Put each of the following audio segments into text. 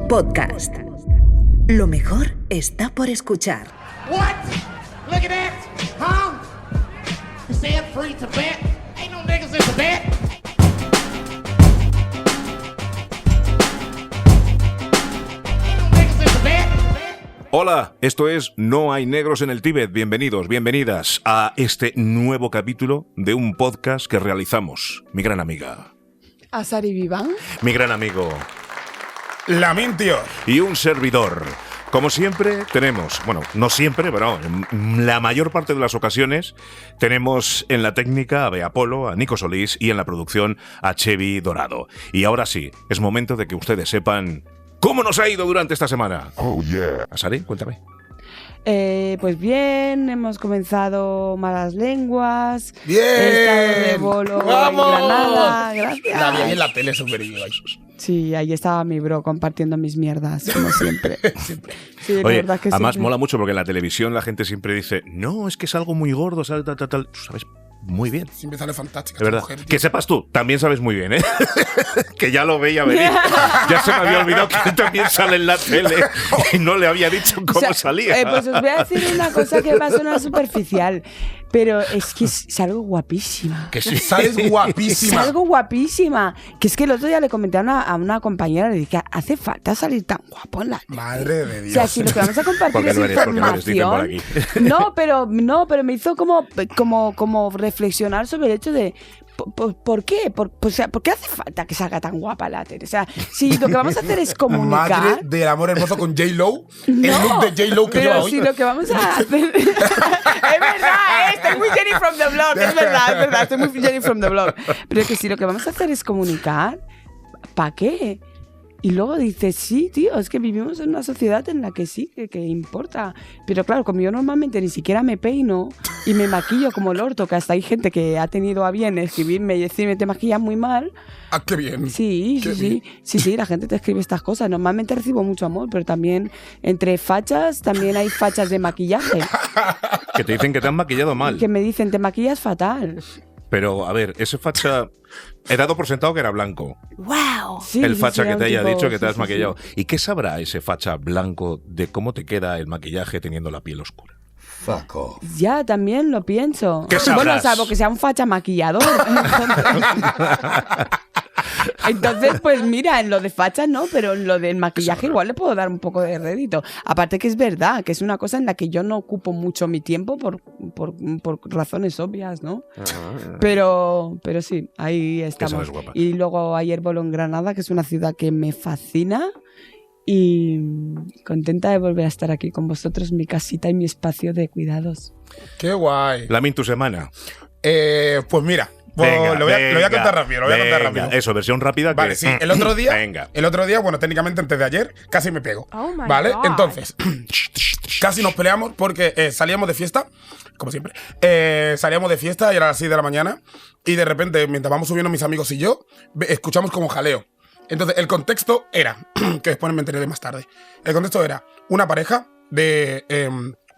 Podcast. Lo mejor está por escuchar. What? Look at that, huh? You said free to bet? Ain't no niggas in Tibet. Ain't no niggas in Tibet. Hola, esto es No hay negros en el Tíbet. Bienvenidos, bienvenidas a este nuevo capítulo de un podcast que realizamos. Mi gran amiga. Asari Vivan. Mi gran amigo. Lamentio. Y un servidor. Como siempre tenemos, bueno, no siempre, pero en la mayor parte de las ocasiones tenemos en la técnica a Bea Polo, a Nico Solís y en la producción a Chevy Dorado. Y ahora sí, es momento de que ustedes sepan cómo nos ha ido durante esta semana. Oh, yeah. Asari, cuéntame. Pues bien, hemos comenzado Malas Lenguas. ¡Bien! He estado de bolo ¡Vamos! en Granada. Gracias. La vi en la tele súper bien. Sí, ahí estaba mi bro compartiendo mis mierdas, como siempre. Sí, la Oye, verdad que además siempre. mola mucho porque en la televisión la gente siempre dice, no, es que es algo muy gordo, tal, tal, tal, tal. Tú sabes muy bien. Siempre sale fantástica. De verdad. Mujer, tío. Que sepas tú, también sabes muy bien, ¿eh? Que ya lo veía venir. Ya se me había olvidado que él también sale en la tele y no le había dicho cómo O sea, salía. Pues os voy a decir una cosa que va a sonar superficial, pero es que salgo guapísima. Que sí. Sales guapísima. Salgo guapísima. Que es que el otro día le comenté a una compañera, le dije, ¿hace falta salir tan guapo en la tele? Madre de O Dios. sea, si lo que vamos a compartir Porque es no eres, porque no eres, dicen por información. aquí. No, pero me hizo como reflexionar sobre el hecho de ¿por qué? O sea, ¿por qué hace falta que salga tan guapa la tele? O sea, si lo que vamos a hacer es comunicar. Madre del amor hermoso con J-Lo. El No, look de J-Lo que lleva pero hoy. si lo que vamos a hacer es verdad, estoy muy Jenny from the Block, es verdad, estoy muy Jenny from the Block, pero que si lo que vamos a hacer es comunicar, ¿para qué? Y luego dices, sí, tío, es que vivimos en una sociedad en la que sí, que importa. Pero claro, como yo normalmente ni siquiera me peino y me maquillo como el orto, que hasta hay gente que ha tenido a bien escribirme y decirme, te maquillas muy mal. Ah, qué bien. Sí, Qué sí, sí. Sí, la gente te escribe estas cosas. Normalmente recibo mucho amor, pero también entre fachas, también hay fachas de maquillaje. Que te dicen que te han maquillado mal. Que me dicen, te maquillas fatal. Pero, a ver, ese facha... He dado por sentado que era blanco. ¡Wow! Sí, El sí, facha sí, que era te un haya tipo- dicho que te sí, has sí, maquillado. sí. ¿Y qué sabrá ese facha blanco de cómo te queda el maquillaje teniendo la piel oscura? Fuck off. Ya, también lo pienso. ¿Qué sabrás? Bueno, salvo que sea un facha maquillador. Entonces, pues mira, en lo de facha no, pero en lo del maquillaje igual le puedo dar un poco de rédito. Aparte que es verdad, que es una cosa en la que yo no ocupo mucho mi tiempo por razones obvias, ¿no? Pero sí, ahí estamos. sabes, guapa. Y luego ayer voló en Granada, que es una ciudad que me fascina. Y contenta de volver a estar aquí con vosotros, mi casita y mi espacio de cuidados. Qué guay. Lamin tu semana. Pues mira, lo voy a contar rápido. Eso, versión rápida. Vale, sí, el otro día, Venga. bueno, técnicamente antes de ayer, casi me pego. Oh my ¿Vale? God. Entonces, casi nos peleamos porque salíamos de fiesta, como siempre. Salíamos de fiesta y era las 6 de la mañana. Y de repente, mientras vamos subiendo mis amigos y yo, escuchamos como jaleo. Entonces, el contexto era, que después me enteré de más tarde. El contexto era una pareja de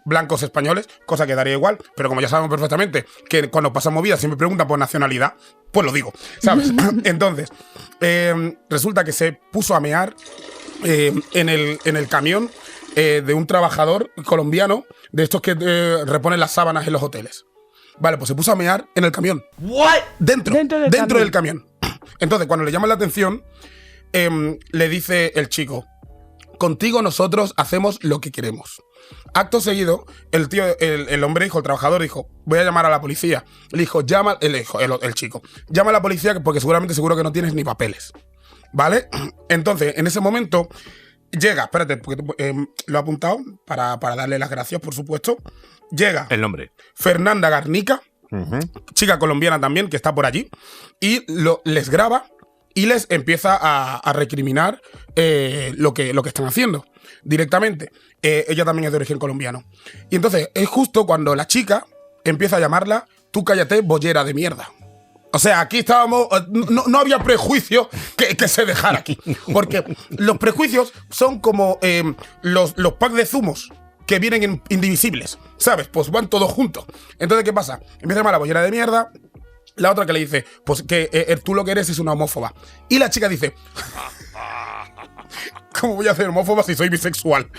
blancos españoles, cosa que daría igual, pero como ya sabemos perfectamente que cuando pasan movidas siempre preguntan por nacionalidad, pues lo digo, ¿sabes? Entonces, resulta que se puso a mear en el camión de un trabajador colombiano, de estos que reponen las sábanas en los hoteles. Vale, pues se puso a mear en el camión. ¿What? Dentro del camión. Entonces, cuando le llaman la atención, le dice el chico, contigo nosotros hacemos lo que queremos. Acto seguido, el hombre dijo, el trabajador dijo, voy a llamar a la policía. Le dijo, el chico, llama a la policía porque seguro que no tienes ni papeles. ¿Vale? Entonces, en ese momento, llega, espérate, porque lo he apuntado para darle las gracias, por supuesto. Llega El nombre. Fernanda Garnica, chica colombiana también, que está por allí, y les graba y les empieza a recriminar lo que están haciendo directamente. Ella también es de origen colombiano. Y entonces es justo cuando la chica empieza a llamarla, tú cállate, bollera de mierda. O sea, aquí estábamos, no había prejuicio que se dejara aquí. Porque los prejuicios son como los packs de zumos que vienen indivisibles, ¿sabes? Pues van todos juntos. Entonces, ¿qué pasa? Empieza a llamar a la bollera de mierda. La otra que le dice, pues que tú lo que eres es una homófoba. Y la chica dice, ¿Cómo voy a ser homófoba si soy bisexual?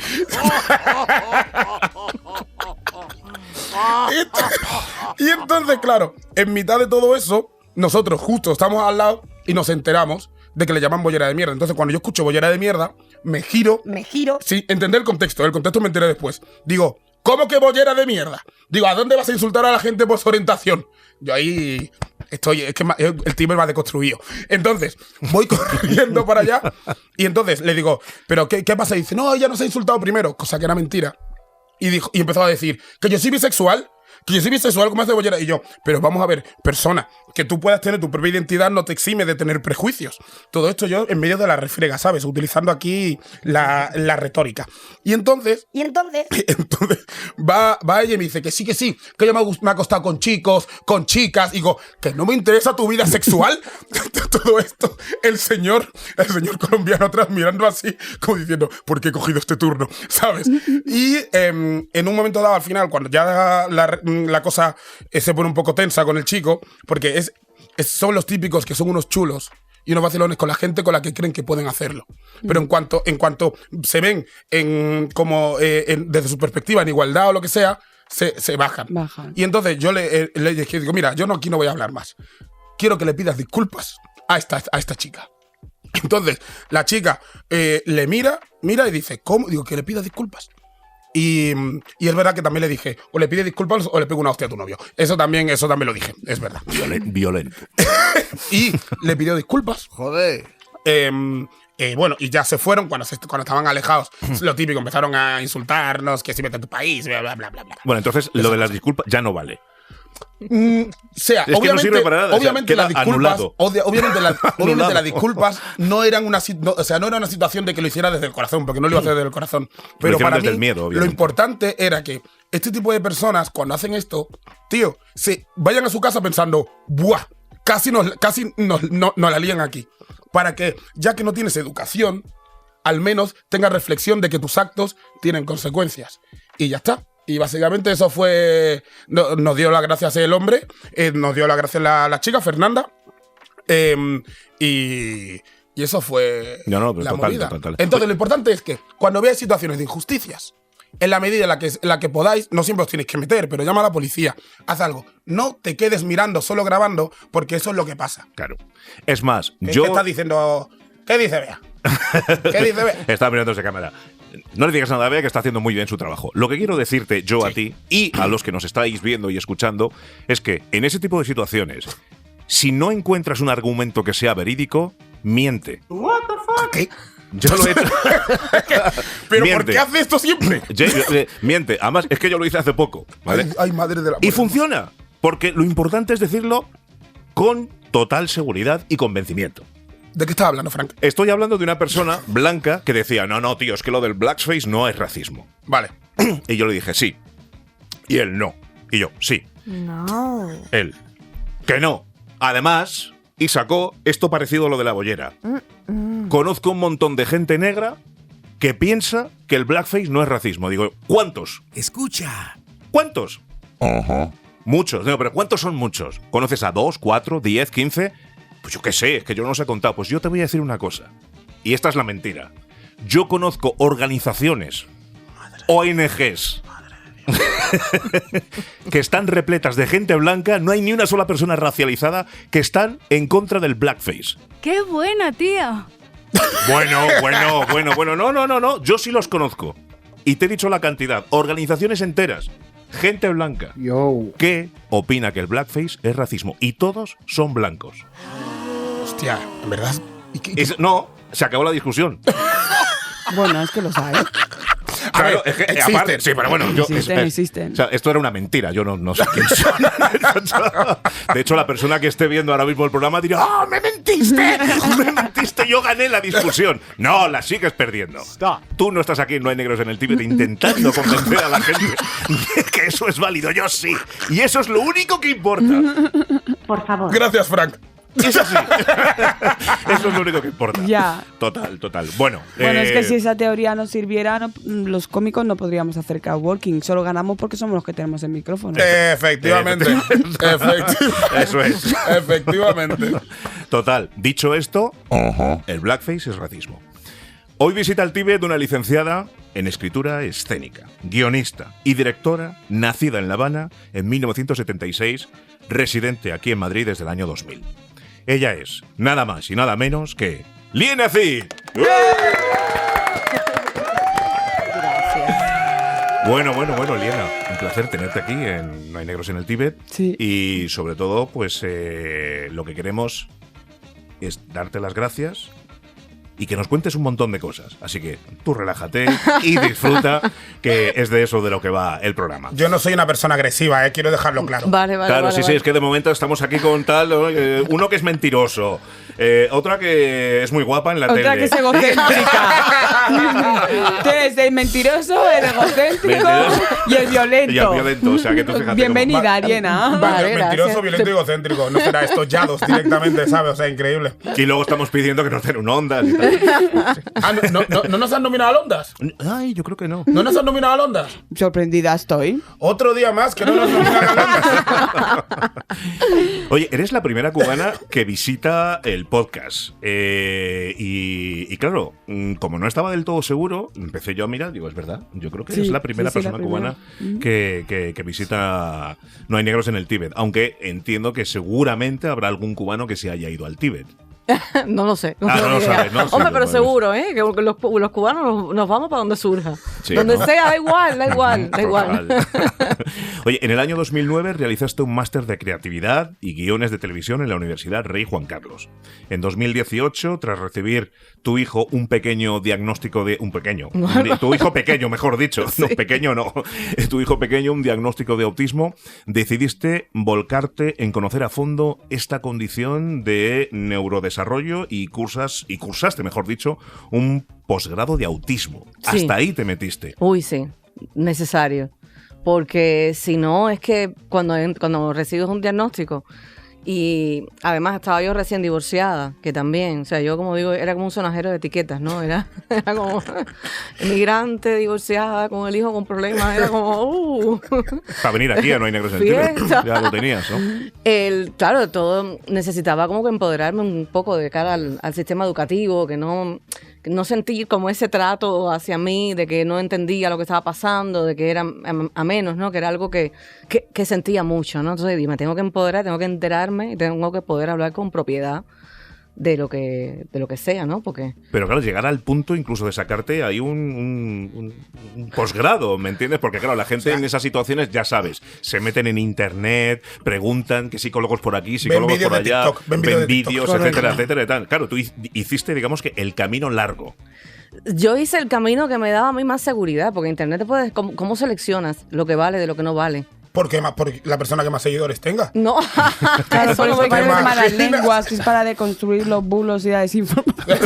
Y entonces, claro, en mitad de todo eso, nosotros justo estamos al lado y nos enteramos de que le llaman bollera de mierda. Entonces, cuando yo escucho bollera de mierda, me giro. Sí, entender el contexto me enteré después. Digo, ¿cómo que bollera de mierda? Digo, ¿a dónde vas a insultar a la gente por su orientación? Yo ahí estoy, es que el timbre me ha deconstruido. Entonces, voy corriendo para allá y entonces le digo, ¿pero qué pasa? Y dice, no, ella nos ha insultado primero, cosa que era mentira. Y empezó a decir, que yo soy bisexual, como es de bollera. Y yo, pero vamos a ver, persona, que tú puedas tener tu propia identidad no te exime de tener prejuicios. Todo esto yo en medio de la refriega, ¿sabes? Utilizando aquí la retórica. Y entonces va ella y me dice que sí, que yo me ha acostado con chicos, con chicas. Y digo, que no me interesa tu vida sexual. Todo esto, el señor colombiano atrás mirando así, como diciendo, ¿por qué he cogido este turno? ¿Sabes? Y en un momento dado, al final, cuando ya la cosa se pone un poco tensa con el chico, porque son los típicos que son unos chulos y unos vacilones con la gente con la que creen que pueden hacerlo. Pero en cuanto se ven desde su perspectiva en igualdad o lo que sea, se bajan. Y entonces yo le dije, digo, mira, yo aquí no voy a hablar más. Quiero que le pidas disculpas a esta chica. Entonces la chica le mira y dice, ¿cómo? Digo, que le pidas disculpas. Y es verdad que también le dije, o le pide disculpas o le pego una hostia a tu novio. Eso también lo dije, es verdad. Violento. Y le pidió disculpas. Joder. Bueno, y ya se fueron cuando estaban alejados. Lo típico, empezaron a insultarnos, que si vete a tu país, bla, bla, bla, bla. Bueno, entonces lo de las disculpas ya no vale. Sea, es que no sirve para nada. Obviamente, las disculpas, obviamente las disculpas no eran una situación de que lo hiciera desde el corazón, porque no lo iba a hacer desde el corazón. Pero para mí, desde el miedo, lo importante era que este tipo de personas, cuando hacen esto, tío, se vayan a su casa pensando, ¡buah! Casi nos la lían aquí. Para que, ya que no tienes educación, al menos tengas reflexión de que tus actos tienen consecuencias. Y ya está. Y básicamente eso fue... Nos dio las gracias el hombre, nos dio las gracias la chica, Fernanda. Y eso fue la movida. Total. Entonces lo importante es que cuando veáis situaciones de injusticias, en la medida en la que podáis, no siempre os tenéis que meter, pero llama a la policía, haz algo. No te quedes mirando, solo grabando, porque eso es lo que pasa. Claro. Es más, ¿Qué estás diciendo? ¿Qué dice Bea? ¿Qué dice Bea? Está mirando esa cámara. No le digas nada a Bea, que está haciendo muy bien su trabajo. Lo que quiero decirte yo a ti y a los que nos estáis viendo y escuchando es que en ese tipo de situaciones, si no encuentras un argumento que sea verídico, miente. What the fuck? ¿Qué? Yo lo he hecho. ¿Pero miente. ¿Por qué hace esto siempre? Miente. Además, es que yo lo hice hace poco, ¿vale? Ay, madre de la... Y funciona. Porque lo importante es decirlo con total seguridad y convencimiento. ¿De qué estás hablando, Frank? Estoy hablando de una persona blanca que decía, no, tío, es que lo del blackface no es racismo. Vale. Y yo le dije, sí. Y él, no. Y yo, sí. No. Él, que no. Además, y sacó esto parecido a lo de la bollera. Conozco un montón de gente negra que piensa que el blackface no es racismo. Digo, ¿cuántos? Escucha. ¿Cuántos? Ajá. Muchos. No, pero ¿cuántos son muchos? ¿Conoces a 2, 4, 10, 15? Pues yo qué sé, es que yo no los he contado. Pues yo te voy a decir una cosa. Y esta es la mentira. Yo conozco organizaciones, ONGs, que están repletas de gente blanca. No hay ni una sola persona racializada que están en contra del blackface. ¡Qué buena, tía! Bueno. No. Yo sí los conozco. Y te he dicho la cantidad. Organizaciones enteras. Gente blanca. Que opina que el blackface es racismo. Y todos son blancos. Hostia, ¿en verdad? No, se acabó la discusión. Bueno, es que lo sabes. Claro, es que aparte, sí, pero bueno, existen. O sea, esto era una mentira, yo no sé quién soy. De hecho, la persona que esté viendo ahora mismo el programa dirá, ¡ah, me mentiste! ¡Me mentiste! Yo gané la discusión. No, la sigues perdiendo. Tú no estás aquí, no hay negros en el Tíbet, intentando convencer a la gente de que eso es válido. Yo sí. Y eso es lo único que importa. Por favor. Gracias, Frank. Eso sí. Eso es lo único que importa. Ya. Total. Bueno, es que si esa teoría nos sirviera, los cómicos no podríamos hacer crowdworking. Solo ganamos porque somos los que tenemos el micrófono. Efectivamente. Eso es. Efectivamente. Total. Dicho esto, el blackface es racismo. Hoy visita el Tíbet una licenciada en escritura escénica, guionista y directora, nacida en La Habana en 1976, residente aquí en Madrid desde el año 2000. Ella es nada más y nada menos que Liena Cid. Bueno, Liena, un placer tenerte aquí en No hay negros en el Tíbet. Sí. Y sobre todo, pues lo que queremos es darte las gracias y que nos cuentes un montón de cosas. Así que tú relájate y disfruta, que es de eso de lo que va el programa. Yo no soy una persona agresiva, quiero dejarlo claro. Vale. Claro, sí, es que de momento estamos aquí con tal, ¿no? Uno que es mentiroso, otra que es muy guapa en la tele. Otra que es egocéntrica. Entonces, el mentiroso, el egocéntrico y el violento. Y el violento, o sea que tú fíjate. Bienvenida, Liena. Vale, Mentiroso, gracias. violento y egocéntrico. No será estos yados directamente, ¿sabes? O sea, increíble. Y luego estamos pidiendo que nos den un Ondas y tal. Ah, ¿no nos han nominado al Ondas? Ay, yo creo que no. ¿No nos han nominado al Ondas? Sorprendida estoy. Otro día más que no nos nominan al Ondas. Oye, eres la primera cubana que visita el podcast. Y claro, como no estaba del todo seguro, empecé yo a mirar, digo, es verdad, yo creo que Sí, es la primera sí, la persona primera. cubana que visita No hay negros en el Tíbet. Aunque entiendo que seguramente habrá algún cubano que se haya ido al Tíbet. No lo sé. Ah, no lo tengo idea. sabes, ¿no? Sí, Hombre, pero bueno. seguro, ¿eh? Que los cubanos nos vamos para donde surja. Sí, donde ¿no? sea, da igual. Total. Oye, en el año 2009 realizaste un máster de creatividad y guiones de televisión en la Universidad Rey Juan Carlos. En 2018, tras recibir tu hijo un pequeño diagnóstico de... Tu hijo pequeño, mejor dicho. No, pequeño no. Tu hijo pequeño, un diagnóstico de autismo, decidiste volcarte en conocer a fondo esta condición de neurodesarrollo y cursaste, mejor dicho, un posgrado de autismo. Sí. Hasta ahí te metiste. Uy, sí, necesario. Porque si no, es que cuando recibes un diagnóstico, y además estaba yo recién divorciada, que también, o sea, yo como digo, era como un sonajero de etiquetas, ¿no? Era como emigrante, divorciada, con el hijo con problemas, era como... Para venir aquí a No hay negros en el Tíbet. Fiesta. Ya lo tenías, ¿no? Claro, todo necesitaba como que empoderarme un poco de cara al sistema educativo, que no sentir como ese trato hacia mí, de que no entendía lo que estaba pasando, de que era a menos, ¿no? Que era algo que sentía mucho, ¿no? Entonces me tengo que empoderar, tengo que enterarme y tengo que poder hablar con propiedad de lo que sea, ¿no? Porque... Pero claro, llegar al punto incluso de sacarte ahí un posgrado, ¿me entiendes? Porque claro, la gente en esas situaciones, ya sabes, se meten en internet, preguntan que psicólogos por aquí, psicólogos vídeos por de allá, TikTok, ven vídeos de vídeos, TikTok. etcétera, etcétera, y tal. Claro, tú hiciste, digamos que el camino largo. Yo hice el camino que me daba a mí más seguridad, porque en internet te puedes... ¿Cómo seleccionas lo que vale de lo que no vale? Porque la persona que más seguidores tenga. No, Claro, eso por no eso me que ¿Qué es más? malas lenguas, que es para deconstruir los bulos y la desinformación.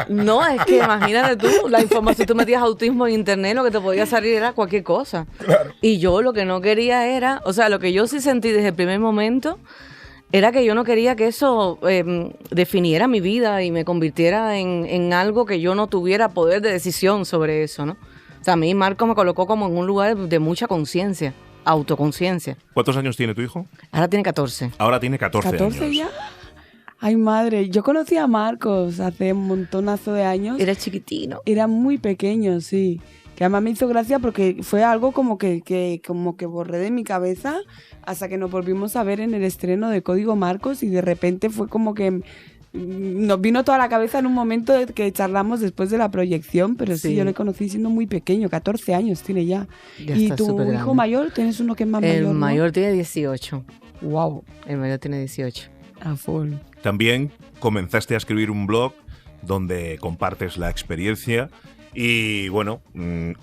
No, es que imagínate tú, la información, tú metías autismo en internet, lo que te podía salir era cualquier cosa. Claro. Y yo lo que no quería era, o sea, lo que yo sí sentí desde el primer momento era que yo no quería que eso definiera mi vida y me convirtiera en algo que yo no tuviera poder de decisión sobre eso, ¿no? O sea, a mí Marco me colocó como en un lugar de mucha conciencia, autoconciencia. ¿Cuántos años tiene tu hijo? Ahora tiene 14. Ahora tiene 14 años. ¿14 ya? Ay, madre. Yo conocí a Marcos hace un montonazo de años. Era chiquitino. Era muy pequeño, sí. Que además me hizo gracia porque fue algo como que borré de mi cabeza hasta que nos volvimos a ver en el estreno de Código Marcos y de repente fue como que nos vino toda la cabeza en un momento que charlamos después de la proyección, pero sí, Sí. yo le conocí siendo muy pequeño, 14 años tiene ya. Ya ¿Y está tu súper hijo grande. mayor? ¿Tienes uno que es más El mayor? mayor tiene 18. Wow, El mayor tiene 18. a full. También comenzaste a escribir un blog donde compartes la experiencia y bueno,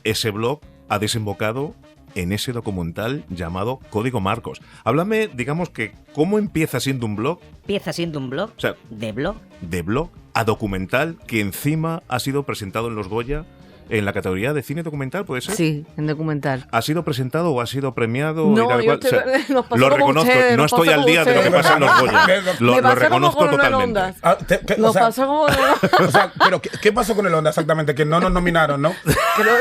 ese blog ha desembocado en ese documental llamado Código Marcos. Háblame, digamos que, ¿cómo empieza siendo un blog? Empieza siendo un blog O sea, de blog. de blog a documental que encima ha sido presentado en los Goya en la categoría de cine documental, ¿puede ser? Sí, en documental. ¿Ha sido presentado o ha sido premiado? No, y tal yo cual? estoy- nos pasó lo como reconozco, ustedes, no nos estoy pasó al como día de lo que ustedes. pasa en los Goya. Me Lo Me pasó como reconozco con el totalmente. Ondas. Ah, o Nos sea, pasó como... o sea, pero ¿qué pasó con el Onda exactamente? Que no nos nominaron, ¿no? Creo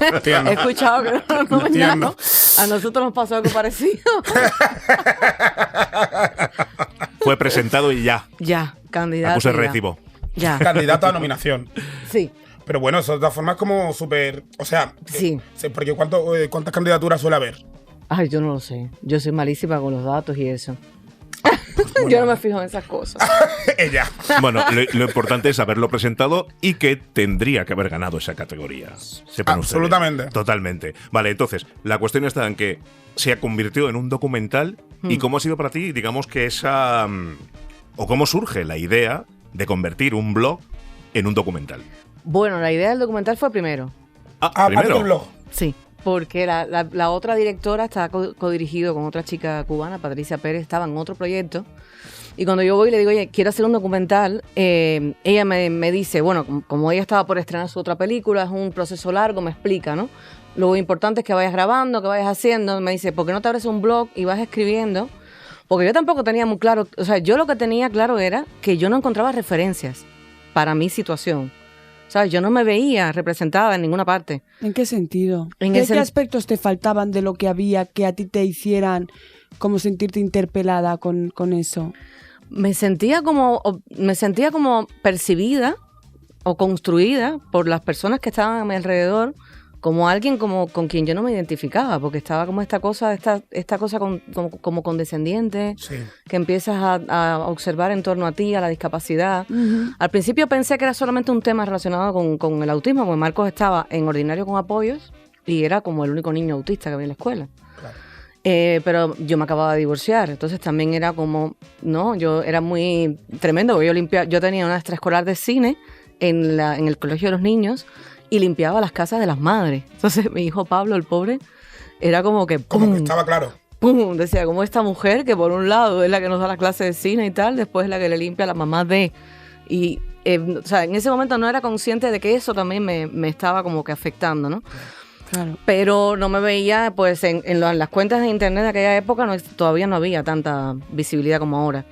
que Entiendo. he escuchado que no me Entiendo. llamaron. A nosotros nos pasó algo parecido. Fue presentado y ya. Ya, candidato. Acuse ya. recibo. Ya. candidato a nominación. Sí. Pero bueno, eso de todas formas es como súper... O sea, Sí. Porque ¿cuántas candidaturas suele haber? Ay, yo no lo sé. Yo soy malísima con los datos y eso. Yo no me fijo en esas cosas. Ella. Bueno, lo importante es haberlo presentado y que tendría que haber ganado esa categoría. Sepan ustedes. Absolutamente. Totalmente. Vale, entonces, la cuestión está en que se convirtió en un documental. ¿Y cómo ha sido para ti, digamos, que esa... o cómo surge la idea de convertir un blog en un documental? Bueno, la idea del documental fue primero. Primero. tu blog. Sí, porque la otra directora estaba codirigido con otra chica cubana, Patricia Pérez, estaba en otro proyecto. Y cuando yo voy y le digo, oye, quiero hacer un documental, ella me dice, bueno, como ella estaba por estrenar su otra película, es un proceso largo, me explica, ¿no? Lo importante es que vayas grabando, que vayas haciendo. Me dice, ¿por qué no te abres un blog y vas escribiendo? Porque yo tampoco tenía muy claro, o sea, yo lo que tenía claro era que yo no encontraba referencias para mi situación. ¿Sabes? Yo no me veía representada en ninguna parte. ¿En qué sentido? En ¿Qué ese- aspectos te faltaban de lo que había que a ti te hicieran como sentirte interpelada con eso? Me sentía como percibida o construida por las personas que estaban a mi alrededor como alguien con quien yo no me identificaba, porque estaba como esta cosa como condescendiente, Sí. que empiezas a observar en torno a ti, a la discapacidad. Al principio pensé que era solamente un tema relacionado con el autismo, porque Marcos estaba en ordinario con apoyos y era como el único niño autista que había en la escuela. Claro. Pero yo me acababa de divorciar, entonces también era como, no, yo era muy tremendo, porque yo tenía una extraescolar de cine en el colegio de los niños y limpiaba las casas de las madres. Entonces mi hijo Pablo, el pobre, era como que Como que ¡pum! estaba claro. ¡Pum! Decía, como esta mujer que por un lado es la que nos da la clase de cine y tal, después es la que le limpia a la mamá de... Y, o sea, en ese momento no era consciente de que eso también me estaba como que afectando, ¿no? Claro. Pero no me veía, pues, en las cuentas de internet de aquella época todavía no había tanta visibilidad como ahora.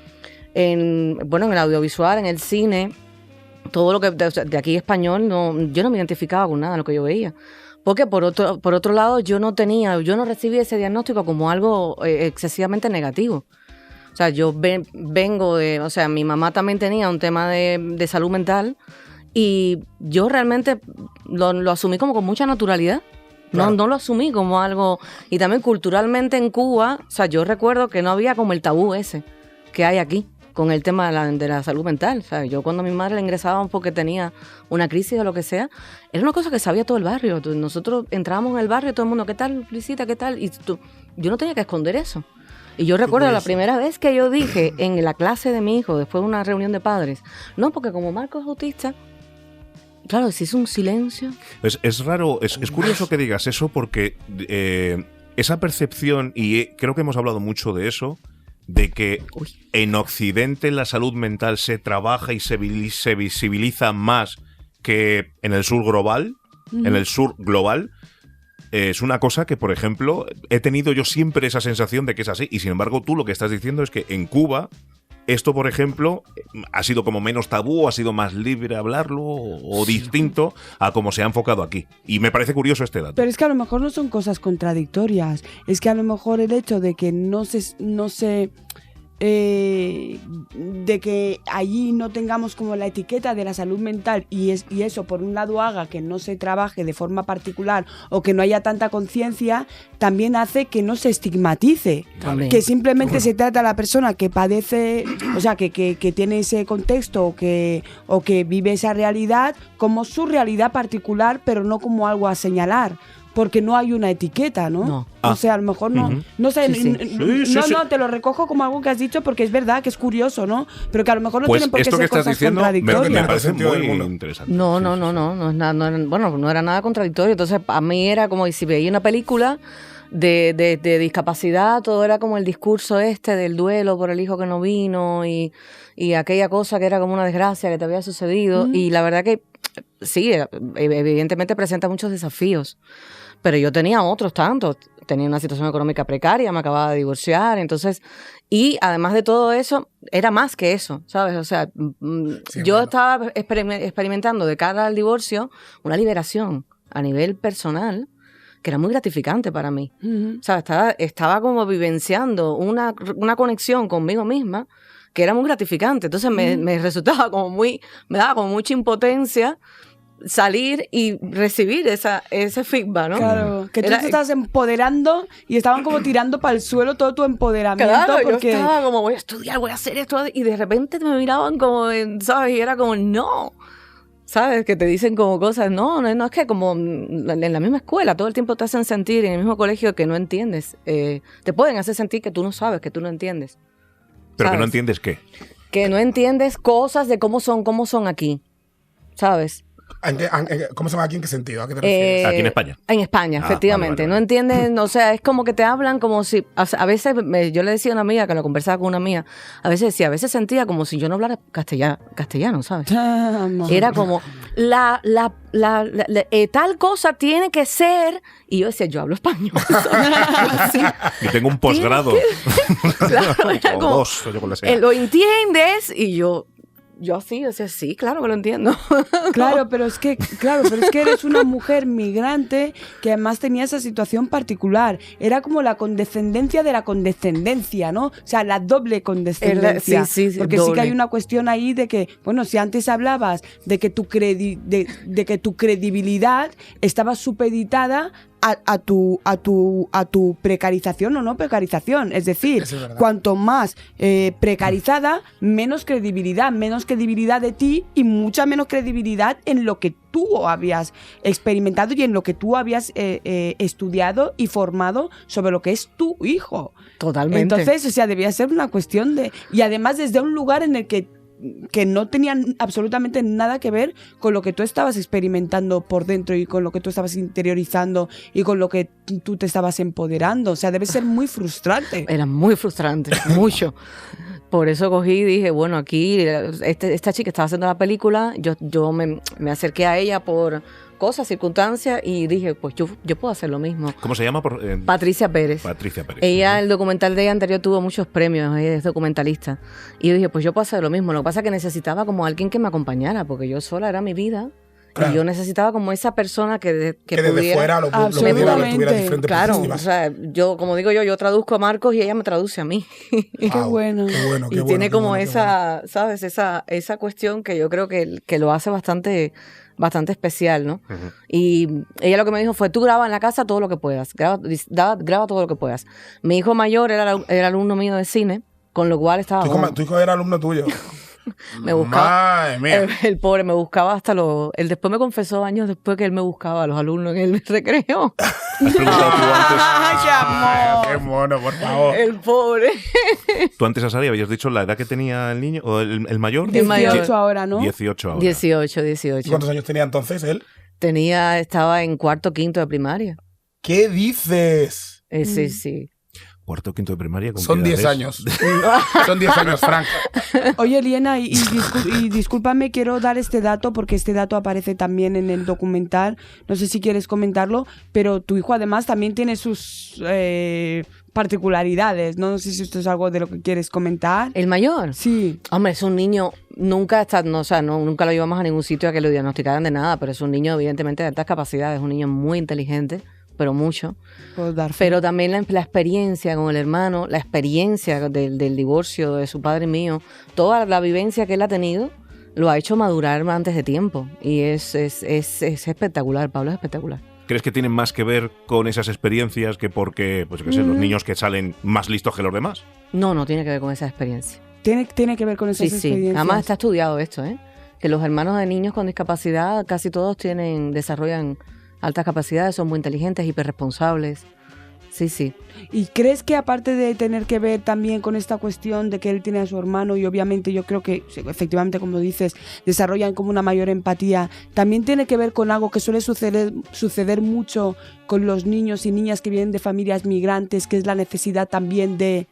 En el audiovisual, en el cine, todo lo que de aquí español, yo no me identificaba con nada de lo que yo veía. Porque por otro lado, yo no recibí ese diagnóstico como algo excesivamente negativo. O sea, yo vengo de, o sea, mi mamá también tenía un tema de salud mental y yo realmente lo asumí como con mucha naturalidad. Claro. No lo asumí como algo... Y también culturalmente en Cuba, o sea, yo recuerdo que no había como el tabú ese que hay aquí con el tema de la salud mental. O sea, yo cuando a mi madre le ingresábamos porque tenía una crisis o lo que sea, era una cosa que sabía todo el barrio. Entonces, nosotros entrábamos en el barrio y todo el mundo, ¿qué tal, Luisita? ¿Qué tal? Y yo no tenía que esconder eso. Y yo recuerdo la primera vez que yo dije en la clase de mi hijo, después de una reunión de padres, no, porque como Marcos es autista, claro, se hizo un silencio. Es raro, es curioso que digas eso porque esa percepción, y creo que hemos hablado mucho de eso, de que en Occidente la salud mental se trabaja y se visibiliza más que en el sur global, es una cosa que, por ejemplo, he tenido yo siempre esa sensación de que es así, y sin embargo tú lo que estás diciendo es que en Cuba esto, por ejemplo, ha sido como menos tabú, ha sido más libre hablarlo o distinto a como se ha enfocado aquí. Y me parece curioso este dato. Pero es que a lo mejor no son cosas contradictorias. Es que a lo mejor el hecho de que de que allí no tengamos como la etiqueta de la salud mental y eso por un lado haga que no se trabaje de forma particular o que no haya tanta conciencia, también hace que no se estigmatice. También. Que simplemente se trata a la persona que padece, o sea, que tiene ese contexto o que vive esa realidad como su realidad particular, pero no como algo a señalar. Porque no hay una etiqueta, ¿no? No. O sea, a lo mejor no. No sé, Sí, sí. no, te lo recojo como algo que has dicho porque es verdad que es curioso, ¿no? Pero que a lo mejor no Pues tienen por qué esto que ser estás cosas diciendo me contradictorias. parece Sentido del muy mundo. interesante. No, Sí, no, sí, no, sí. no es nada, no era nada contradictorio. Entonces, a mí era como si veía una película de discapacidad, todo era como el discurso del duelo por el hijo que no vino y aquella cosa que era como una desgracia que te había sucedido. Y la verdad que sí, evidentemente presenta muchos desafíos. Pero yo tenía otros tantos. Tenía una situación económica precaria, me acababa de divorciar, entonces... Y además de todo eso, era más que eso, ¿sabes? O sea, yo estaba experimentando de cara al divorcio una liberación a nivel personal que era muy gratificante para mí. O sea, estaba como vivenciando una conexión conmigo misma que era muy gratificante. Entonces me resultaba me daba como mucha impotencia salir y recibir ese feedback, ¿no? Claro, que tú Era- te estabas empoderando y estaban como tirando para el suelo todo tu empoderamiento. Claro, porque yo estaba como, voy a estudiar, voy a hacer esto, y de repente me miraban como, ¿sabes? Y era como, no, ¿sabes? Que te dicen como cosas, no, es que como en la misma escuela, todo el tiempo te hacen sentir, en el mismo colegio, que no entiendes. Te pueden hacer sentir que tú no sabes, que tú no entiendes. Pero que no ¿sabes? entiendes qué. Que no entiendes cosas de cómo son aquí, ¿sabes? ¿Cómo se llama aquí? ¿En qué sentido? ¿A qué te refieres? Aquí en España. En España, Ah, efectivamente. vale. No entienden, o sea, es como que te hablan como si, a veces, yo le decía a una amiga, que lo conversaba con una amiga, a veces sentía como si yo no hablara castellano, ¿sabes? Era como, tal cosa tiene que ser, y yo decía, yo hablo español. Así. Y tengo un posgrado. Claro, era O como, dos, o yo con la sea. lo entiendes, y yo así, decía, sí, claro que lo entiendo. Claro, pero es que eres una mujer migrante que además tenía esa situación particular. Era como la condescendencia de la condescendencia, ¿no? O sea, la doble condescendencia. Sí, porque sí que doble. hay una cuestión ahí de que, bueno, si antes hablabas de que tu credibilidad estaba supeditada a tu precarización o no precarización. Es decir, Eso es verdad. cuanto más precarizada, menos credibilidad de ti y mucha menos credibilidad en lo que tú habías experimentado y en lo que tú habías estudiado y formado sobre lo que es tu hijo. Totalmente. Entonces, o sea, debía ser una cuestión de... Y además desde un lugar en el que no tenían absolutamente nada que ver con lo que tú estabas experimentando por dentro y con lo que tú estabas interiorizando y con lo que tú te estabas empoderando. O sea, debe ser muy frustrante. Era muy frustrante, mucho. Por eso cogí y dije, bueno, aquí esta chica estaba haciendo la película, yo me acerqué a ella por cosas, circunstancias, y dije, pues yo puedo hacer lo mismo. ¿Cómo se llama? Patricia Pérez. Patricia Pérez. Ella, el documental de ella anterior tuvo muchos premios, ella es documentalista. Y yo dije, pues yo puedo hacer lo mismo. Lo que pasa es que necesitaba como alguien que me acompañara, porque yo sola era mi vida. Claro. Y yo necesitaba como esa persona que desde pudiera... fuera lo pudiera ver, Absolutamente. tuviera diferentes Claro, o perspectivas. sea, yo, como digo yo traduzco a Marcos y ella me traduce a mí. Qué Wow, bueno. Qué bueno, qué Y bueno, tiene qué como bueno, qué esa, ¿sabes? Esa cuestión que yo creo que lo hace bastante especial, ¿no? Y ella lo que me dijo fue, tú graba en la casa todo lo que puedas, graba todo lo que puedas. Mi hijo mayor era alumno mío de cine, con lo cual estaba... bueno. Tu hijo era alumno tuyo. Me buscaba... Madre mía. El pobre me buscaba hasta él después me confesó años después que él me buscaba a los alumnos en el recreo. ¿Has preguntado tú antes? ¡Ay, qué amor! Qué mono, por favor. El pobre. Tú antes, Asari, habías dicho la edad que tenía el niño, o el mayor. El mayor. 18 ahora, ¿no? 18 ahora. 18. ¿Y cuántos años tenía entonces él? Estaba en cuarto, quinto de primaria. ¿Qué dices? Sí, sí. Cuarto, quinto de primaria. ¿con Son qué edad 10 es? años. Son 10 años, Frank. Oye, Liena, y discúlpame, quiero dar este dato porque este dato aparece también en el documental. No sé si quieres comentarlo, pero tu hijo además también tiene sus particularidades. No sé si esto es algo de lo que quieres comentar. ¿El mayor? Sí. Hombre, es un niño, nunca lo llevamos a ningún sitio a que lo diagnosticaran de nada, pero es un niño evidentemente de altas capacidades, es un niño muy inteligente, pero mucho. Puedo dar fe. Pero también la experiencia con el hermano, la experiencia del divorcio de su padre y mío, toda la vivencia que él ha tenido, lo ha hecho madurar antes de tiempo. Y es espectacular, Pablo, es espectacular. ¿Crees que tienen más que ver con esas experiencias que porque, pues yo qué sé, los niños que salen más listos que los demás? No tiene que ver con esa experiencia. Tiene que ver con esas Sí. experiencias. Además está estudiado esto, que los hermanos de niños con discapacidad casi todos desarrollan altas capacidades, son muy inteligentes, hiperresponsables. Sí. ¿Y crees que aparte de tener que ver también con esta cuestión de que él tiene a su hermano y obviamente yo creo que efectivamente, como dices, desarrollan como una mayor empatía, también tiene que ver con algo que suele suceder mucho con los niños y niñas que vienen de familias migrantes, que es la necesidad también de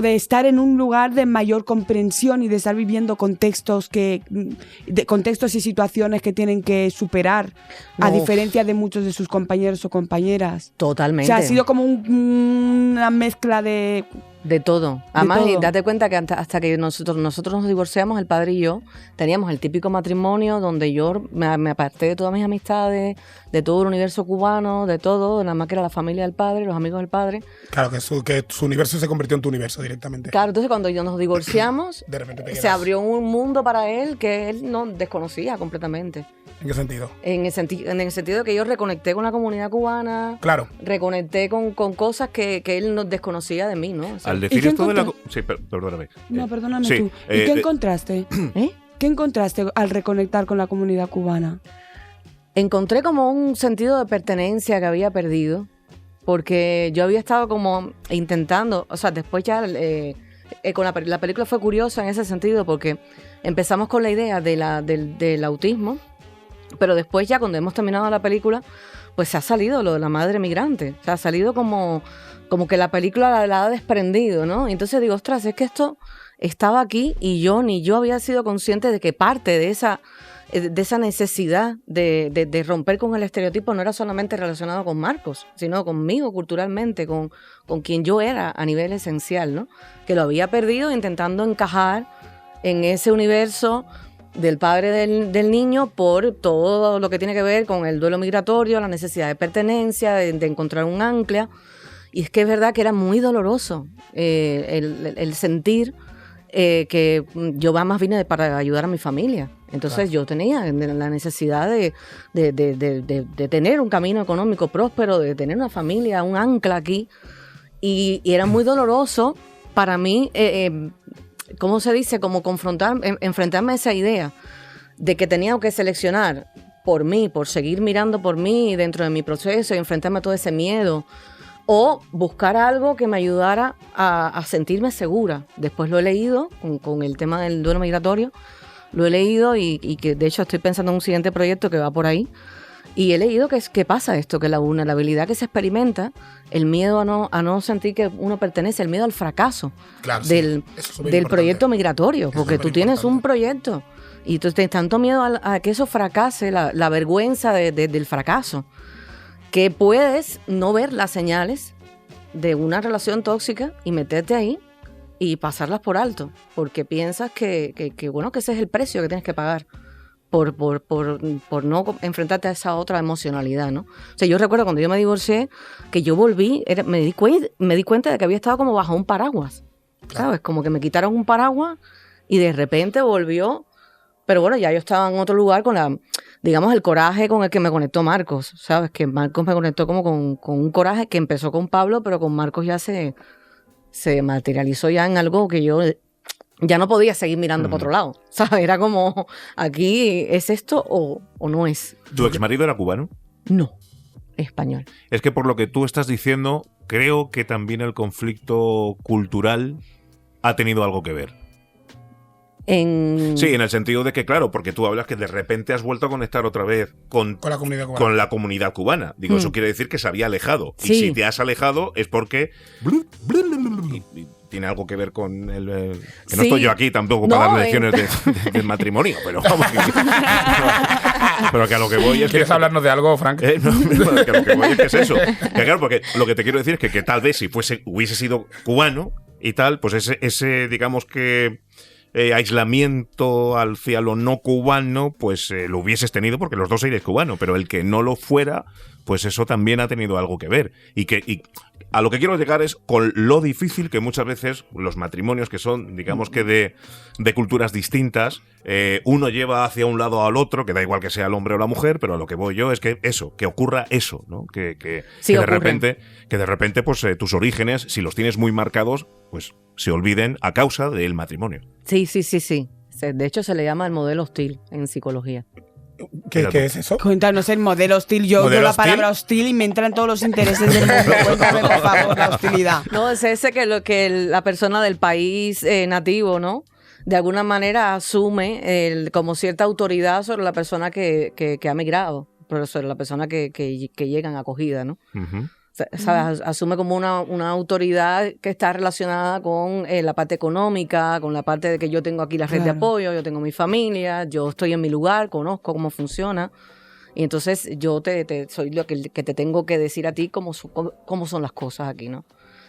estar en un lugar de mayor comprensión y de estar viviendo contextos y situaciones que tienen que superar, a No. diferencia de muchos de sus compañeros o compañeras? Totalmente. O sea, ha sido como una mezcla de De todo. Además, todo. y date cuenta que hasta que nosotros nos divorciamos, el padre y yo, teníamos el típico matrimonio donde yo me aparté de todas mis amistades, de todo el universo cubano, de todo, nada más que era la familia del padre, los amigos del padre. Claro, que su universo se convirtió en tu universo directamente. Claro, entonces cuando nos divorciamos, De repente te se quedas- abrió un mundo para él que él no desconocía completamente. ¿En qué sentido? En el sentido de que yo reconecté con la comunidad cubana, Claro. reconecté con cosas que él no desconocía de mí, ¿no? O sea, Al ¿Y decir qué esto de la... encontró? Sí, perdóname. No, perdóname sí, tú. ¿Y qué encontraste? ¿eh? ¿Qué encontraste al reconectar con la comunidad cubana? Encontré como un sentido de pertenencia que había perdido, porque yo había estado como intentando, o sea, después ya con la película fue curiosa en ese sentido, porque empezamos con la idea del autismo, pero después ya cuando hemos terminado la película, pues se ha salido lo de la madre migrante, o sea, ha salido como que la película la ha desprendido, ¿no? Y entonces digo, ostras, es que esto estaba aquí y ni yo había sido consciente de que parte de esa necesidad de romper con el estereotipo no era solamente relacionado con Marcos, sino conmigo culturalmente, con quien yo era a nivel esencial, ¿no? Que lo había perdido intentando encajar en ese universo del padre del niño por todo lo que tiene que ver con el duelo migratorio, la necesidad de pertenencia, de encontrar un ancla. Y es que es verdad que era muy doloroso el sentir que yo más vine para ayudar a mi familia. Entonces yo tenía la necesidad de tener un camino económico próspero, de tener una familia, un ancla aquí. Y era muy doloroso para mí, ¿cómo se dice? Como enfrentarme a esa idea de que tenía que seleccionar por mí, por seguir mirando por mí dentro de mi proceso y enfrentarme a todo ese miedo, o buscar algo que me ayudara a sentirme segura. Después lo he leído con el tema del duelo migratorio, lo he leído y que de hecho estoy pensando en un siguiente proyecto que va por ahí. Y he leído que pasa esto, que la vulnerabilidad que se experimenta, el miedo a no sentir que uno pertenece, el miedo al fracaso Claro, sí. del Eso es súper del importante. proyecto migratorio, Eso es porque tú súper tienes un importante. proyecto y tú tienes tanto miedo a que eso fracase, la vergüenza del fracaso, que puedes no ver las señales de una relación tóxica y meterte ahí y pasarlas por alto, porque piensas que bueno, que ese es el precio que tienes que pagar por no enfrentarte a esa otra emocionalidad, ¿no? O sea, yo recuerdo cuando yo me divorcié, que yo volví, me di cuenta de que había estado como bajo un paraguas, ¿sabes? Como que me quitaron un paraguas y de repente volvió, pero bueno, ya yo estaba en otro lugar con digamos, el coraje con el que me conectó Marcos, ¿sabes? Que Marcos me conectó como con un coraje que empezó con Pablo, pero con Marcos ya se materializó ya en algo que yo ya no podía seguir mirando para otro lado, ¿sabes? Era como, aquí, ¿es esto o no es? ¿Tu exmarido era cubano? No, español. Es que por lo que tú estás diciendo, creo que también el conflicto cultural ha tenido algo que ver. Sí, en el sentido de que, claro, porque tú hablas que de repente has vuelto a conectar otra vez con la comunidad cubana. Con la comunidad cubana. Digo, eso quiere decir que se había alejado. Sí. Y si te has alejado es porque... y tiene algo que ver con el... que no Sí. estoy yo aquí tampoco para dar lecciones de matrimonio, pero vamos. Pero que a lo que voy es ¿Quieres que... hablarnos de algo, Frank? No, que lo que voy es que es eso. Que claro, porque lo que te quiero decir es que tal vez si hubiese sido cubano y tal, pues ese digamos que aislamiento hacia lo no cubano, pues lo hubieses tenido porque los dos eres cubano, pero el que no lo fuera, pues eso también ha tenido algo que ver. Y a lo que quiero llegar es con lo difícil que muchas veces los matrimonios que son, digamos que de culturas distintas, uno lleva hacia un lado al otro, que da igual que sea el hombre o la mujer, pero a lo que voy yo es que ocurra eso, ¿no? Sí, Que de repente, pues tus orígenes, si los tienes muy marcados, pues se olviden a causa del matrimonio. Sí. De hecho, se le llama el modelo hostil en psicología. ¿Qué es eso? Cuéntanos el modelo hostil. Yo ¿Modelo oigo la hostil? palabra hostil y me entran todos los intereses del mundo. Cuéntame, por favor, la hostilidad. No, es ese que la persona del país nativo, ¿no? De alguna manera asume como cierta autoridad sobre la persona que ha migrado, pero sobre la persona que llegan acogida, ¿no? Uh-huh. ¿Sabes? Asume como una autoridad que está relacionada con la parte económica, con la parte de que yo tengo aquí la red de Claro. apoyo, yo tengo mi familia, yo estoy en mi lugar, conozco cómo funciona. Y entonces yo soy lo que te tengo que decir a ti cómo son las cosas aquí, ¿no?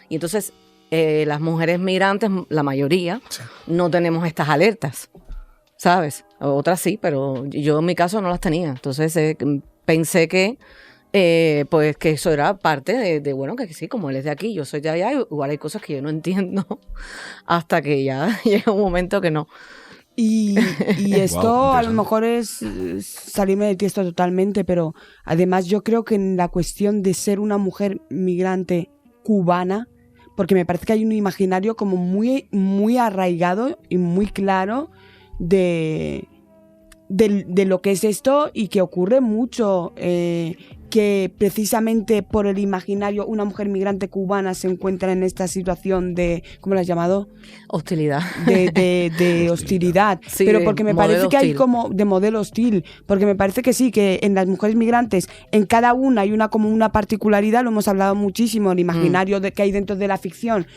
Y entonces las mujeres migrantes, la mayoría, no tenemos estas alertas, ¿sabes? Otras sí, pero yo en mi caso no las tenía. Entonces pensé que pues que eso era parte de, bueno, que sí, como él es de aquí, yo soy de allá, igual hay cosas que yo no entiendo hasta que ya llega un momento que no. Y esto Guau, a lo mejor es salirme de tiesto totalmente, pero además yo creo que en la cuestión de ser una mujer migrante cubana, porque me parece que hay un imaginario como muy, muy arraigado y muy claro de lo que es esto y que ocurre mucho, que precisamente por el imaginario una mujer migrante cubana se encuentra en esta situación de, ¿cómo lo has llamado? Hostilidad. De hostilidad. Sí, pero de porque me modelo parece que hay hostil. como de modelo hostil, porque me parece que sí, que en las mujeres migrantes, en cada una hay como una particularidad, lo hemos hablado muchísimo, el imaginario que hay dentro de la ficción,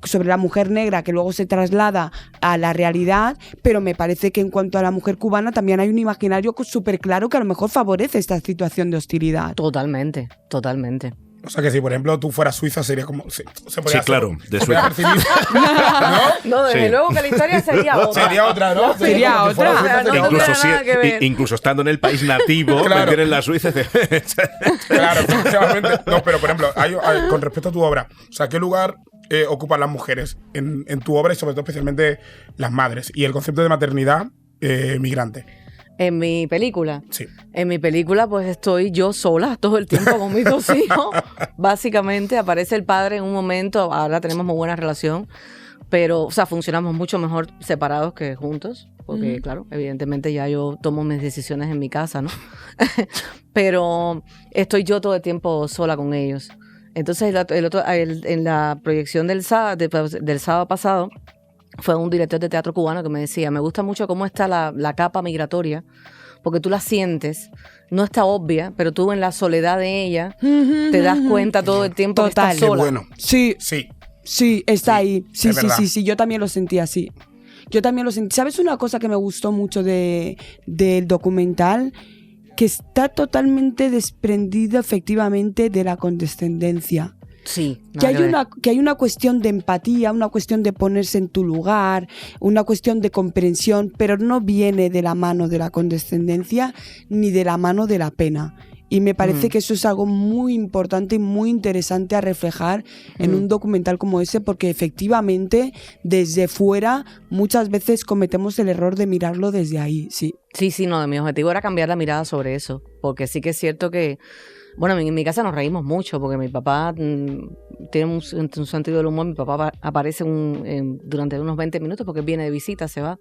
sobre la mujer negra que luego se traslada a la realidad, pero me parece que en cuanto a la mujer cubana también hay un imaginario súper claro que a lo mejor favorece esta situación de hostilidad. Totalmente, totalmente. O sea que si, por ejemplo, tú fueras suiza, sería como... Se podría Sí, claro, de se podría Suiza. percibir. ¿No? No, desde Sí. luego que la historia sería otra. Sería otra, ¿no? Sería como si fuera otra. suiza, No sería tuviera otra. nada que ver. Incluso estando en el país nativo, Claro. meter en la Suiza. Claro, efectivamente. No, pero por ejemplo, con respecto a tu obra, o sea, ¿qué lugar ocupan las mujeres en tu obra y sobre todo especialmente las madres? Y el concepto de maternidad migrante. En mi película. Sí. En mi película, pues estoy yo sola todo el tiempo con mis dos hijos. Básicamente, aparece el padre en un momento. Ahora tenemos muy buena relación, pero, o sea, funcionamos mucho mejor separados que juntos. Porque, claro, evidentemente ya yo tomo mis decisiones en mi casa, ¿no? Pero estoy yo todo el tiempo sola con ellos. Entonces, en la proyección del sábado pasado, fue un director de teatro cubano que me decía, me gusta mucho cómo está la capa migratoria, porque tú la sientes, no está obvia, pero tú en la soledad de ella te das cuenta todo el tiempo que Total. estás Qué sola. bueno. Sí, Sí. sí, está ahí. Sí, es sí, verdad. sí, sí, yo también lo sentí así. Yo también lo sentí. ¿Sabes una cosa que me gustó mucho del documental? Que está totalmente desprendido efectivamente de la condescendencia. Sí. Que hay una cuestión de empatía, una cuestión de ponerse en tu lugar, una cuestión de comprensión, pero no viene de la mano de la condescendencia ni de la mano de la pena. Y me parece que eso es algo muy importante y muy interesante a reflejar en un documental como ese, porque efectivamente desde fuera muchas veces cometemos el error de mirarlo desde ahí, sí. Sí, no, mi objetivo era cambiar la mirada sobre eso, porque sí que es cierto que, bueno, en mi casa nos reímos mucho, porque mi papá tiene un sentido del humor, mi papá aparece durante unos 20 minutos porque viene de visita, se va.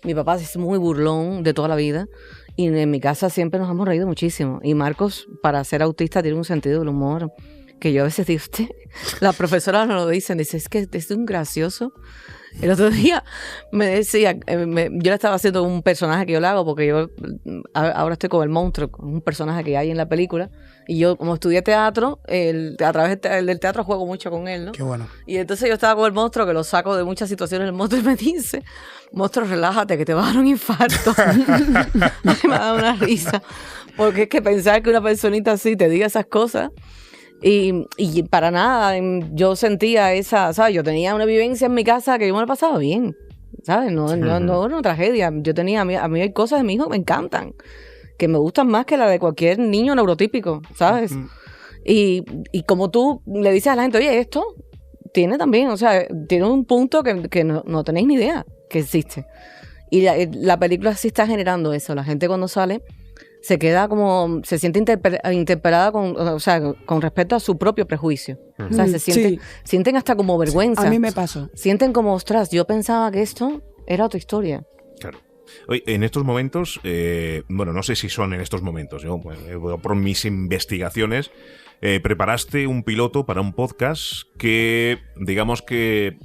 Mi papá es muy burlón de toda la vida y en mi casa siempre nos hemos reído muchísimo. Y Marcos, para ser autista, tiene un sentido del humor que yo a veces digo, la profesora nos lo dicen, dice, es que es un gracioso. El otro día me decía, yo le estaba haciendo un personaje que yo le hago, porque yo ahora estoy con el monstruo, con un personaje que hay en la película, y yo como estudié teatro, a través del teatro juego mucho con él, ¿no? Qué bueno. Y entonces yo estaba con el monstruo, que lo saco de muchas situaciones, el monstruo me dice, monstruo, relájate, que te va a dar un infarto. Me ha dado una risa, porque es que pensar que una personita así te diga esas cosas, y para nada, yo sentía ¿sabes? Yo tenía una vivencia en mi casa que yo me la pasaba bien, ¿sabes? No era una tragedia. Yo tenía, a mí hay cosas de mi hijo que me encantan, que me gustan más que la de cualquier niño neurotípico, ¿sabes? Y como tú le dices a la gente, oye, esto tiene también, o sea, tiene un punto que no tenéis ni idea que existe. Y la película sí está generando eso. La gente cuando sale se queda como, se siente interpelada con respecto a su propio prejuicio. O sea, sienten hasta como vergüenza. A mí me pasó. Sienten como, ostras, yo pensaba que esto era otra historia. Claro. Oye, en estos momentos, bueno, no sé si son en estos momentos, yo por mis investigaciones, preparaste un piloto para un podcast que, digamos que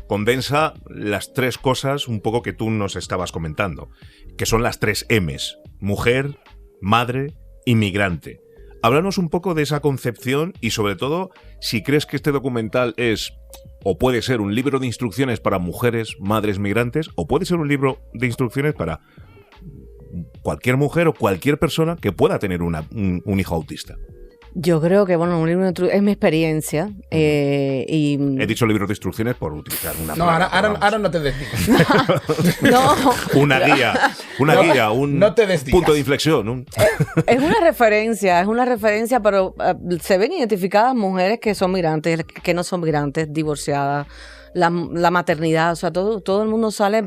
condensa las tres cosas un poco que tú nos estabas comentando, que son las 3 M's: mujer, madre, inmigrante. Háblanos un poco de esa concepción y sobre todo si crees que este documental es o puede ser un libro de instrucciones para mujeres, madres migrantes, o puede ser un libro de instrucciones para cualquier mujer o cualquier persona que pueda tener un hijo autista. Yo creo que, bueno, un libro de instrucciones es mi experiencia. Y He dicho libros de instrucciones por utilizar una No, palabra, ahora no te desdigas. no, una guía, un no te desdigas. punto de inflexión. es una referencia, pero se ven identificadas mujeres que son migrantes, que no son migrantes, divorciadas, la maternidad, o sea, todo el mundo sale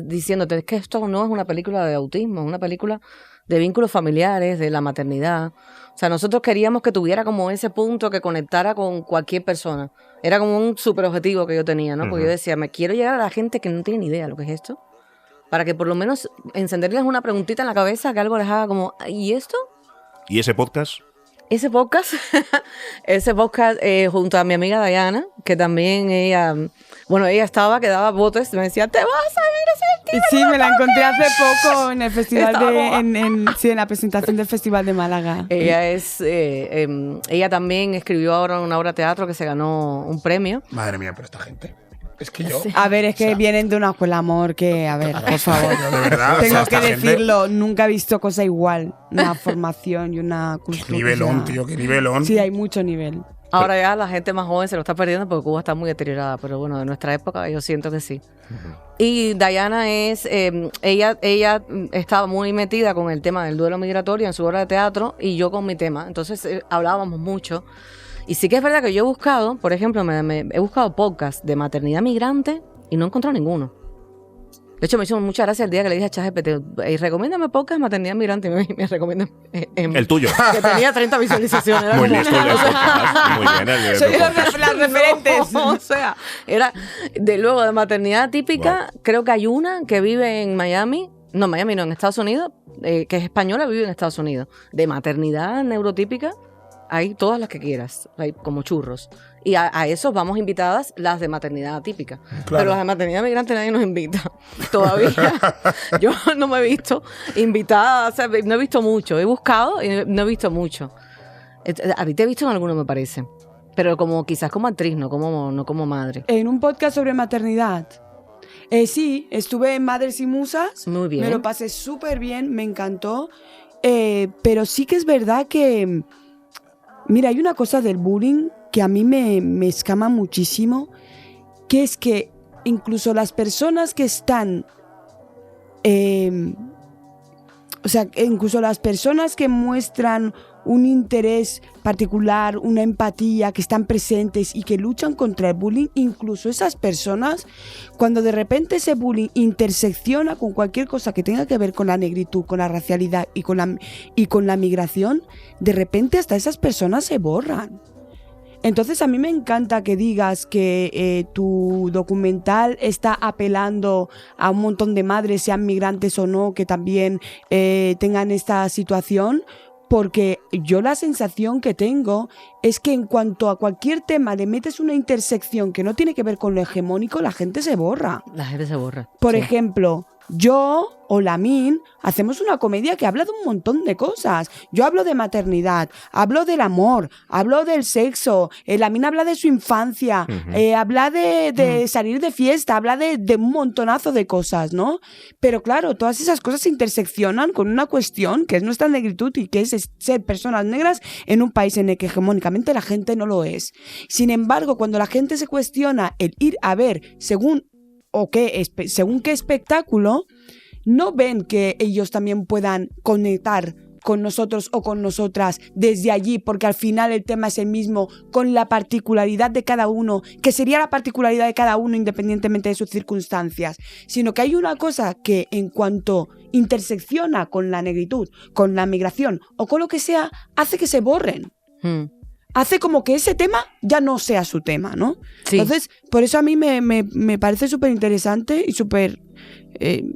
diciéndote que esto no es una película de autismo, es una película de vínculos familiares, de la maternidad. O sea, nosotros queríamos que tuviera como ese punto que conectara con cualquier persona. Era como un super objetivo que yo tenía, ¿no? Porque yo decía, me quiero llegar a la gente que no tiene ni idea de lo que es esto, para que por lo menos encenderles una preguntita en la cabeza, que algo les haga como, ¿y esto? ¿Y ese podcast? Ese podcast junto a mi amiga Diana, que también ella estaba, que daba botes, me decía, te vas a ir a sentir. Sí, me la encontré hace poco en el festival en la presentación del Festival de Málaga. Ella también escribió ahora una obra de teatro que se ganó un premio. Madre mía, pero esta gente. Es que yo. A ver, es que vienen de una escuela amor que, a ver, por favor. De verdad, Tengo o sea, que esta gente- decirlo, nunca he visto cosa igual. Una formación y una Qué cultura. nivelón, o sea, tío, qué nivelón. Sí, hay mucho nivel. Ahora ya la gente más joven se lo está perdiendo porque Cuba está muy deteriorada, pero bueno, de nuestra época yo siento que sí. Y Diana ella estaba muy metida con el tema del duelo migratorio en su obra de teatro y yo con mi tema, entonces hablábamos mucho. Y sí que es verdad que yo he buscado, por ejemplo, he buscado podcasts de maternidad migrante y no he encontrado ninguno. De hecho, me hizo mucha gracia el día que le dije a ChatGPT, recomiéndame podcast maternidad migrante, y me recomienda El tuyo. que tenía 30 visualizaciones. Era Muy como- listo el podcast. Muy bien. Soy el podcast. las referentes. No, o sea, era luego de maternidad típica, creo que hay una que vive en Miami, no, en Estados Unidos, que es española, vive en Estados Unidos. De maternidad neurotípica, hay todas las que quieras, hay como churros. Y a esos vamos invitadas las de maternidad atípica. Pero las de maternidad migrante nadie nos invita. Todavía. Yo no me he visto invitada, o sea, no he visto mucho. He buscado y no he visto mucho. A ti te he visto en alguno, me parece. Pero como quizás como actriz, no como madre. En un podcast sobre maternidad. Sí, estuve en Madres y Musas. Muy bien. Me lo pasé súper bien, me encantó. Pero sí que es verdad que... Mira, hay una cosa del bullying que a mí me escama muchísimo, que es que incluso las personas que están... incluso las personas que muestran un interés particular, una empatía, que están presentes y que luchan contra el bullying, incluso esas personas, cuando de repente ese bullying intersecciona con cualquier cosa que tenga que ver con la negritud, con la racialidad y con la migración, de repente hasta esas personas se borran. Entonces a mí me encanta que digas que tu documental está apelando a un montón de madres, sean migrantes o no, que también tengan esta situación, porque yo la sensación que tengo es que en cuanto a cualquier tema le metes una intersección que no tiene que ver con lo hegemónico, la gente se borra. La gente se borra. Por Sí. ejemplo, yo o Lamin hacemos una comedia que habla de un montón de cosas. Yo hablo de maternidad, hablo del amor, hablo del sexo, Lamin habla de su infancia, habla de salir de fiesta, habla de un montonazo de cosas, ¿no? Pero claro, todas esas cosas se interseccionan con una cuestión que es nuestra negritud y que es ser personas negras en un país en el que hegemónicamente la gente no lo es. Sin embargo, cuando la gente se cuestiona el ir a ver según qué espectáculo, no ven que ellos también puedan conectar con nosotros o con nosotras desde allí, porque al final el tema es el mismo, con la particularidad de cada uno, que sería la particularidad de cada uno independientemente de sus circunstancias, sino que hay una cosa que en cuanto intersecciona con la negritud, con la migración o con lo que sea, hace que se borren. Hace como que ese tema ya no sea su tema, ¿no? Sí. Entonces, por eso a mí me parece súper interesante y súper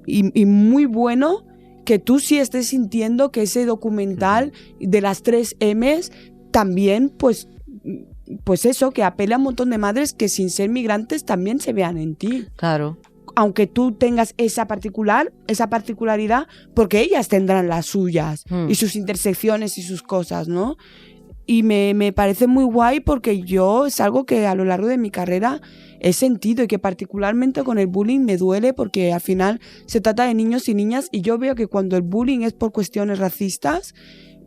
y muy bueno que tú sí estés sintiendo que ese documental de las 3 M's también, pues eso, que apela a un montón de madres que sin ser migrantes también se vean en ti. Claro. Aunque tú tengas esa particularidad, porque ellas tendrán las suyas y sus intersecciones y sus cosas, ¿no? Y me parece muy guay porque yo es algo que a lo largo de mi carrera he sentido y que particularmente con el bullying me duele porque al final se trata de niños y niñas y yo veo que cuando el bullying es por cuestiones racistas,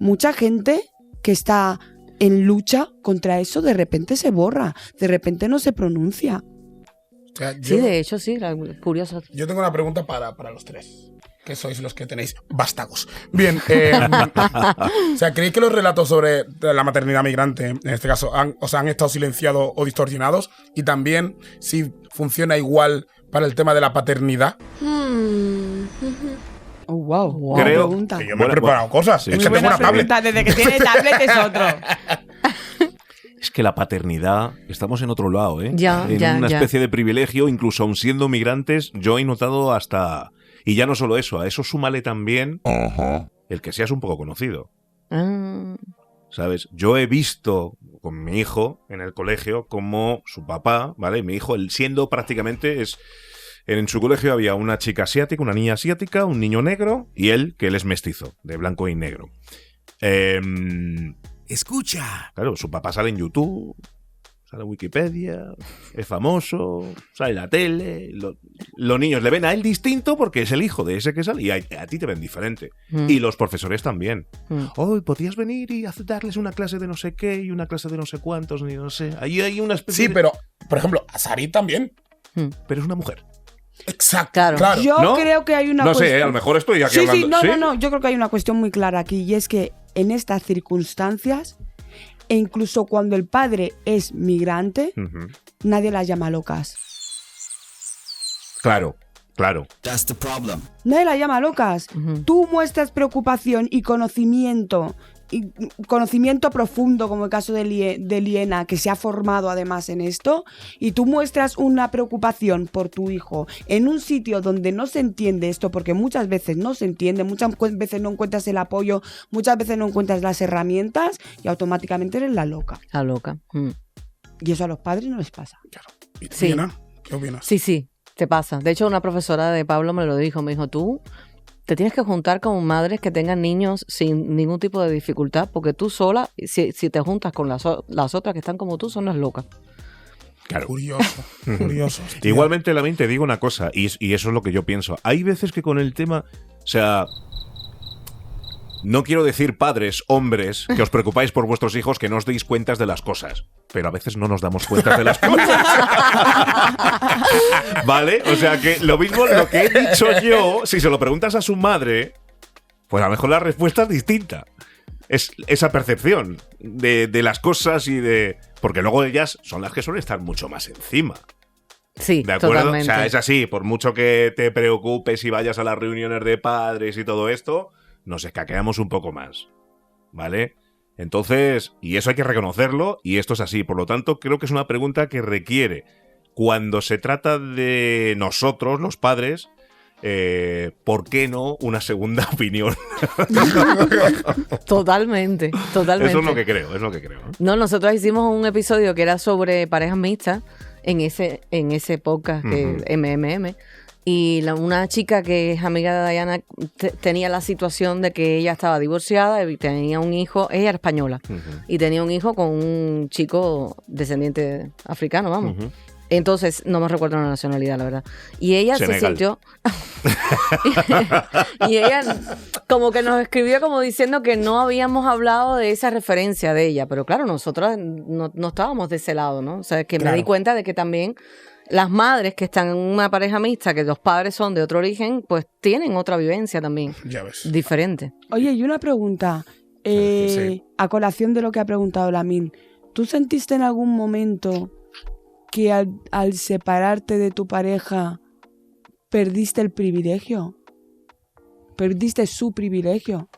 mucha gente que está en lucha contra eso, de repente se borra, de repente no se pronuncia. O sea, Sí, de hecho, sí, curioso. Yo tengo una pregunta para los tres, que sois los que tenéis vástagos. Bien, o sea, ¿creéis que los relatos sobre la maternidad migrante, en este caso, han estado silenciados o distorsionados? Y también, si funciona igual para el tema de la paternidad. Oh, wow. Creo Pregunta. Que yo me he preparado cosas. sí. Es Muy que tengo buena una tablet. pregunta, desde que tiene tablet es otro. Es que la paternidad, estamos en otro lado, ¿eh? Ya, en ya, una ya. especie de privilegio, incluso aun siendo migrantes, yo he notado hasta... Y ya no solo eso, a eso súmale también el que seas un poco conocido, Ah, ¿sabes? Yo he visto con mi hijo en el colegio como su papá, ¿vale? Mi hijo, él siendo prácticamente... En su colegio había una chica asiática, una niña asiática, un niño negro y él, que él es mestizo, de blanco y negro. Escucha. Claro, su papá sale en YouTube, sale en Wikipedia, es famoso, sale en la tele. Los niños le ven a él distinto porque es el hijo de ese que sale y a ti te ven diferente. Y los profesores también. Oh, podías venir y darles una clase de no sé qué y una clase de no sé cuántos, ni no sé. Ahí hay una especie Sí, de... pero, por ejemplo, a Sari también. Pero es una mujer. Exacto. Claro. Yo ¿No? creo que hay una No cuestión... sé, a lo mejor estoy aquí Sí, hablando... sí, no. Yo creo que hay una cuestión muy clara aquí y es que en estas circunstancias, e incluso cuando el padre es migrante, Ujú. nadie las llama locas. Claro, claro. That's the problem. Nadie las llama locas. Tú muestras preocupación y conocimiento profundo, como el caso de Liena, que se ha formado además en esto, y tú muestras una preocupación por tu hijo en un sitio donde no se entiende esto, porque muchas veces no se entiende, muchas veces no encuentras el apoyo, muchas veces no encuentras las herramientas y automáticamente eres la loca. la loca. Y eso a los padres no les pasa. ¿Y tú, Sí. Liena? ¿Qué opinas? Sí, te pasa. De hecho, una profesora de Pablo me lo dijo. Me dijo, tú te tienes que juntar con madres que tengan niños sin ningún tipo de dificultad, porque tú sola, si te juntas con las otras que están como tú, son las locas. Claro. Curioso, curioso. hostia. Igualmente, también te digo una cosa, y eso es lo que yo pienso. Hay veces que con el tema, o sea, no quiero decir padres, hombres, que os preocupáis por vuestros hijos, que no os deis cuentas de las cosas, pero a veces no nos damos cuenta de las cosas. ¿Vale? O sea que lo mismo, lo que he dicho yo, si se lo preguntas a su madre, pues a lo mejor la respuesta es distinta. Es esa percepción de las cosas y de... Porque luego ellas son las que suelen estar mucho más encima. Sí, ¿De acuerdo? totalmente. O sea, es así, por mucho que te preocupes y vayas a las reuniones de padres y todo esto, nos escaqueamos un poco más, ¿vale? Entonces, y eso hay que reconocerlo, y esto es así. Por lo tanto, creo que es una pregunta que requiere, cuando se trata de nosotros, los padres, ¿por qué no una segunda opinión? Totalmente. Eso es lo que creo, ¿no? No, nosotros hicimos un episodio que era sobre parejas mixtas en ese podcast que MMM. Y una chica que es amiga de Diana tenía la situación de que ella estaba divorciada y tenía un hijo, ella era española, y tenía un hijo con un chico descendiente africano, vamos. Entonces, no me recuerdo la nacionalidad, la verdad. Y ella Senegal. se sintió... y ella como que nos escribió como diciendo que no habíamos hablado de esa referencia de ella. Pero claro, nosotros no estábamos de ese lado, ¿no? O sea, que me di cuenta de que también las madres que están en una pareja mixta, que los padres son de otro origen, pues tienen otra vivencia también. Ya ves. Diferente. Oye, y una pregunta, Sí. a colación de lo que ha preguntado Lamin. ¿Tú sentiste en algún momento que al separarte de tu pareja perdiste el privilegio? ¿Perdiste su privilegio?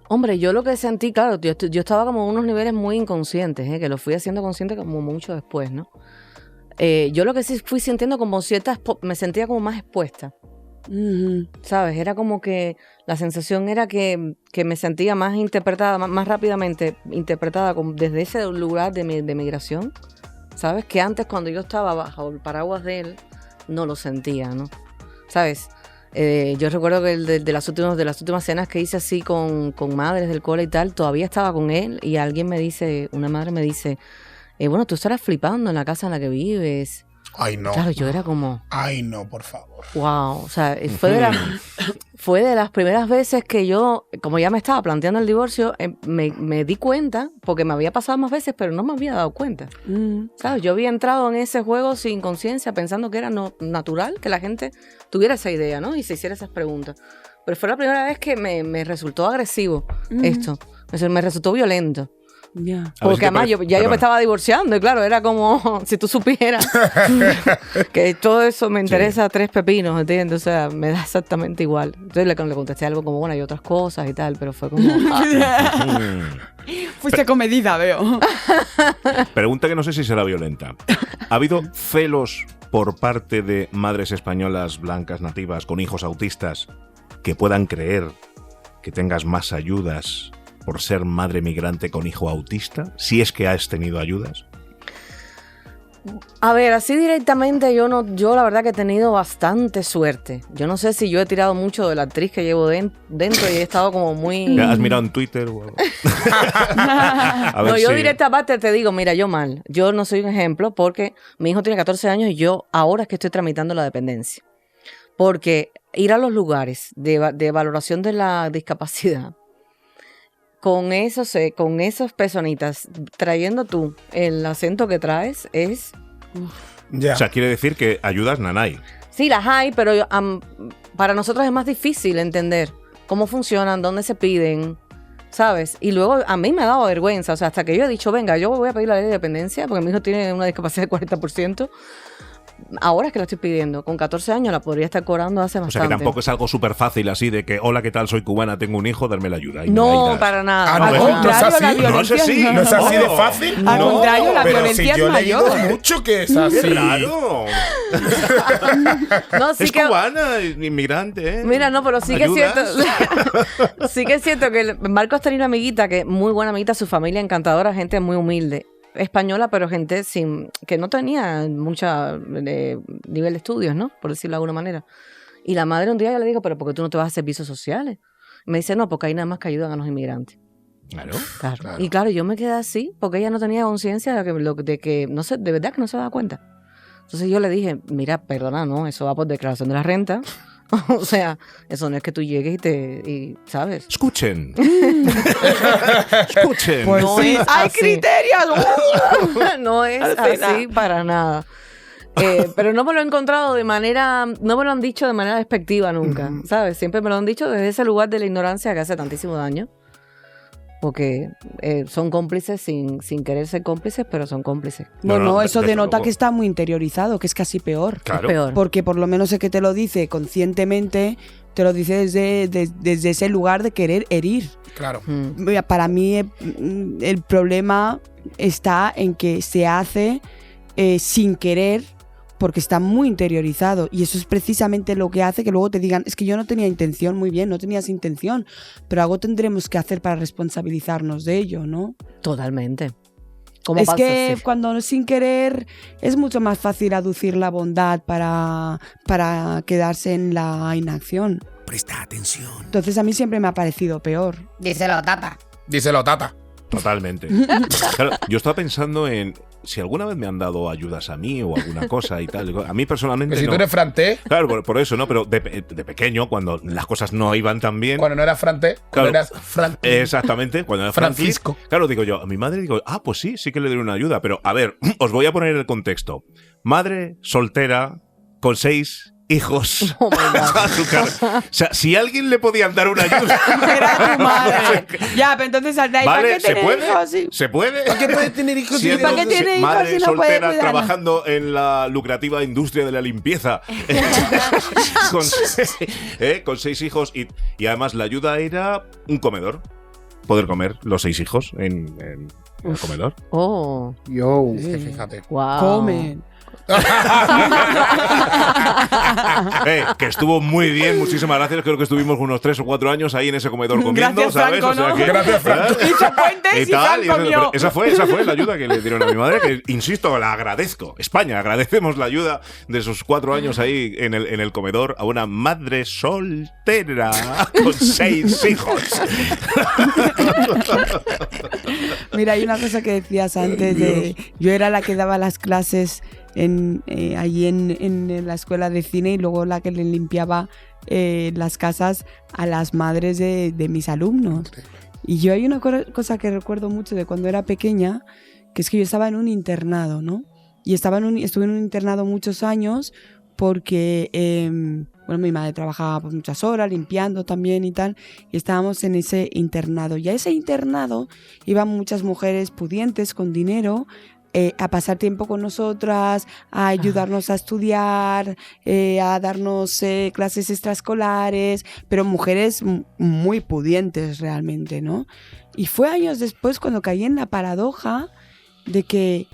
Hombre, yo lo que sentí, claro, yo estaba como en unos niveles muy inconscientes, que lo fui haciendo consciente como mucho después, ¿no? Yo lo que sí fui sintiendo como me sentía como más expuesta, ¿sabes? Era como que la sensación era que me sentía más interpretada, más rápidamente interpretada desde ese lugar de migración, ¿sabes? Que antes cuando yo estaba bajo el paraguas de él, no lo sentía, ¿no? ¿Sabes? Yo recuerdo que de las últimas cenas que hice así con madres del cole y tal, todavía estaba con él y una madre me dice, bueno, tú estarás flipando en la casa en la que vives. Ay, no. Claro, yo era como, Ay, no, por favor. wow. O sea, fue de las primeras veces que yo, como ya me estaba planteando el divorcio, me di cuenta, porque me había pasado más veces, pero no me había dado cuenta. ¿Sabes? Yo había entrado en ese juego sin conciencia, pensando que era natural que la gente tuviera esa idea, ¿no? Y se hiciera esas preguntas. Pero fue la primera vez que me resultó agresivo esto. Me resultó violento. Ya. A ver si Porque te además parece- yo me perdona. estaba divorciando y claro, era como si tú supieras que todo eso me interesa tres pepinos, ¿entiendes? O sea, me da exactamente igual. Entonces le contesté algo como, bueno, hay otras cosas y tal, pero fue como... Fuiste comedida, veo. Pregunta que no sé si será violenta. ¿Ha habido celos por parte de madres españolas blancas nativas con hijos autistas que puedan creer que tengas más ayudas por ser madre migrante con hijo autista? Si es que has tenido ayudas. A ver, así directamente yo la verdad que he tenido bastante suerte. Yo no sé si yo he tirado mucho de la actriz que llevo dentro y he estado como muy... ¿Has mirado en Twitter o algo? A ver No, yo si- directamente te digo, mira, yo mal. Yo no soy un ejemplo porque mi hijo tiene 14 años y yo ahora es que estoy tramitando la dependencia. Porque ir a los lugares de valoración de la discapacidad con esos personitas, trayendo tú el acento que traes, es... Ya. O sea, quiere decir que ayudas nanay. Sí, las hay, pero para nosotros es más difícil entender cómo funcionan, dónde se piden, ¿sabes? Y luego a mí me ha dado vergüenza, o sea, hasta que yo he dicho, venga, yo voy a pedir la ley de dependencia, porque mi hijo tiene una discapacidad del 40%, ahora es que la estoy pidiendo. Con 14 años la podría estar cobrando hace O bastante. sea, que tampoco es algo súper fácil así de que, hola, ¿qué tal? Soy cubana, tengo un hijo, darme la ayuda. Y ahí No, das. para nada. Ah, no, Al no es contrario, así. la No es violencia así. ¿No es así de No. fácil? Al No, contrario, la pero violencia si yo es he leído mayor. mucho que es así. ¡Qué raro! No, sí Es que... cubana, inmigrante, ¿eh? Mira, no, pero sí que es cierto. ¿Ayudas? Sí que es cierto que Marcos tenía una amiguita que muy buena amiguita, su familia encantadora, gente muy humilde, española, pero gente que no tenía mucha nivel de estudios, ¿no? Por decirlo de alguna manera. Y la madre un día ya le dijo, pero ¿por qué tú no te vas a servicios sociales? Y me dice, no, porque hay nada más que ayudan a los inmigrantes. Claro. Claro. Claro. Y claro, yo me quedé así porque ella no tenía conciencia de que no sé, de verdad que no se daba cuenta. Entonces yo le dije, mira, perdona, no, eso va por declaración de la renta. O sea, eso no es que tú llegues y ¿sabes? Escuchen. Escuchen. Pues No sí, es hay así. criterios. No es así para nada. Pero no me lo he encontrado no me lo han dicho de manera despectiva nunca, ¿sabes? Siempre me lo han dicho desde ese lugar de la ignorancia que hace tantísimo daño. Porque son cómplices sin querer ser cómplices, pero son cómplices. Bueno, eso desde denota luego. que está muy interiorizado, que es casi peor. Claro. Es peor. Porque por lo menos el que te lo dice conscientemente, te lo dice desde ese lugar de querer herir. Claro. Mm. Para mí el problema está en que se hace sin querer, porque está muy interiorizado, y eso es precisamente lo que hace que luego te digan, es que yo no tenía intención. Muy bien, no tenías intención, pero algo tendremos que hacer para responsabilizarnos de ello, ¿no? Totalmente. ¿Cómo Es pasa? que Sí. cuando sin querer es mucho más fácil aducir la bondad para quedarse en la inacción. Presta atención. Entonces a mí siempre me ha parecido peor. Díselo, tata. Díselo, tata. Totalmente. Claro, yo estaba pensando en si alguna vez me han dado ayudas a mí o alguna cosa y tal. A mí personalmente Que si no. tú eres Franté, Claro, por eso, ¿no? Pero de pequeño, cuando las cosas no iban tan bien. cuando no eras Franté, cuando Claro. eras Franté. Exactamente, cuando era Franklin, Francisco. claro, digo yo, a mi madre digo, pues sí que le doy una ayuda, pero a ver, os voy a poner el contexto. Madre soltera con 6 hijos Oh my God. a su cargo. O sea, si a alguien le podían dar una ayuda, Era tu madre. Ya, pero entonces, ¿para ¿vale? qué ¿Se tener puede? hijos? Sí. ¿Se puede? ¿Por qué puedes tener hijos Siendo ¿Para qué tiene hijos madre si no puede soltera cuidarlos? trabajando en la lucrativa industria de la limpieza con 6 hijos y además la ayuda era un comedor, poder comer los 6 hijos en el comedor. Oh, Yo, fíjate. wow. Comen. Que estuvo muy bien, muchísimas gracias. Creo que estuvimos unos 3 o 4 años ahí en ese comedor comiendo, Gracias, ¿sabes? Franco, ¿no? Gracias, Franco. Hizo puentes y tal, Fran comió. esa fue la ayuda que le dieron a mi madre, que insisto, la agradezco. España, agradecemos la ayuda de esos 4 años ahí en el comedor a una madre soltera con 6 hijos. Mira, hay una cosa que decías antes de yo era la que daba las clases allí en la escuela de cine, y luego la que le limpiaba las casas a las madres de mis alumnos. Y yo hay una cosa que recuerdo mucho de cuando era pequeña, que es que yo estaba en un internado, ¿no? Y estuve en un internado muchos años porque, mi madre trabajaba pues muchas horas limpiando también y tal, y estábamos en ese internado. Y a ese internado iban muchas mujeres pudientes con dinero a pasar tiempo con nosotras, a ayudarnos a estudiar, a darnos clases extraescolares, pero mujeres muy pudientes realmente, ¿no? Y fue años después cuando caí en la paradoja de que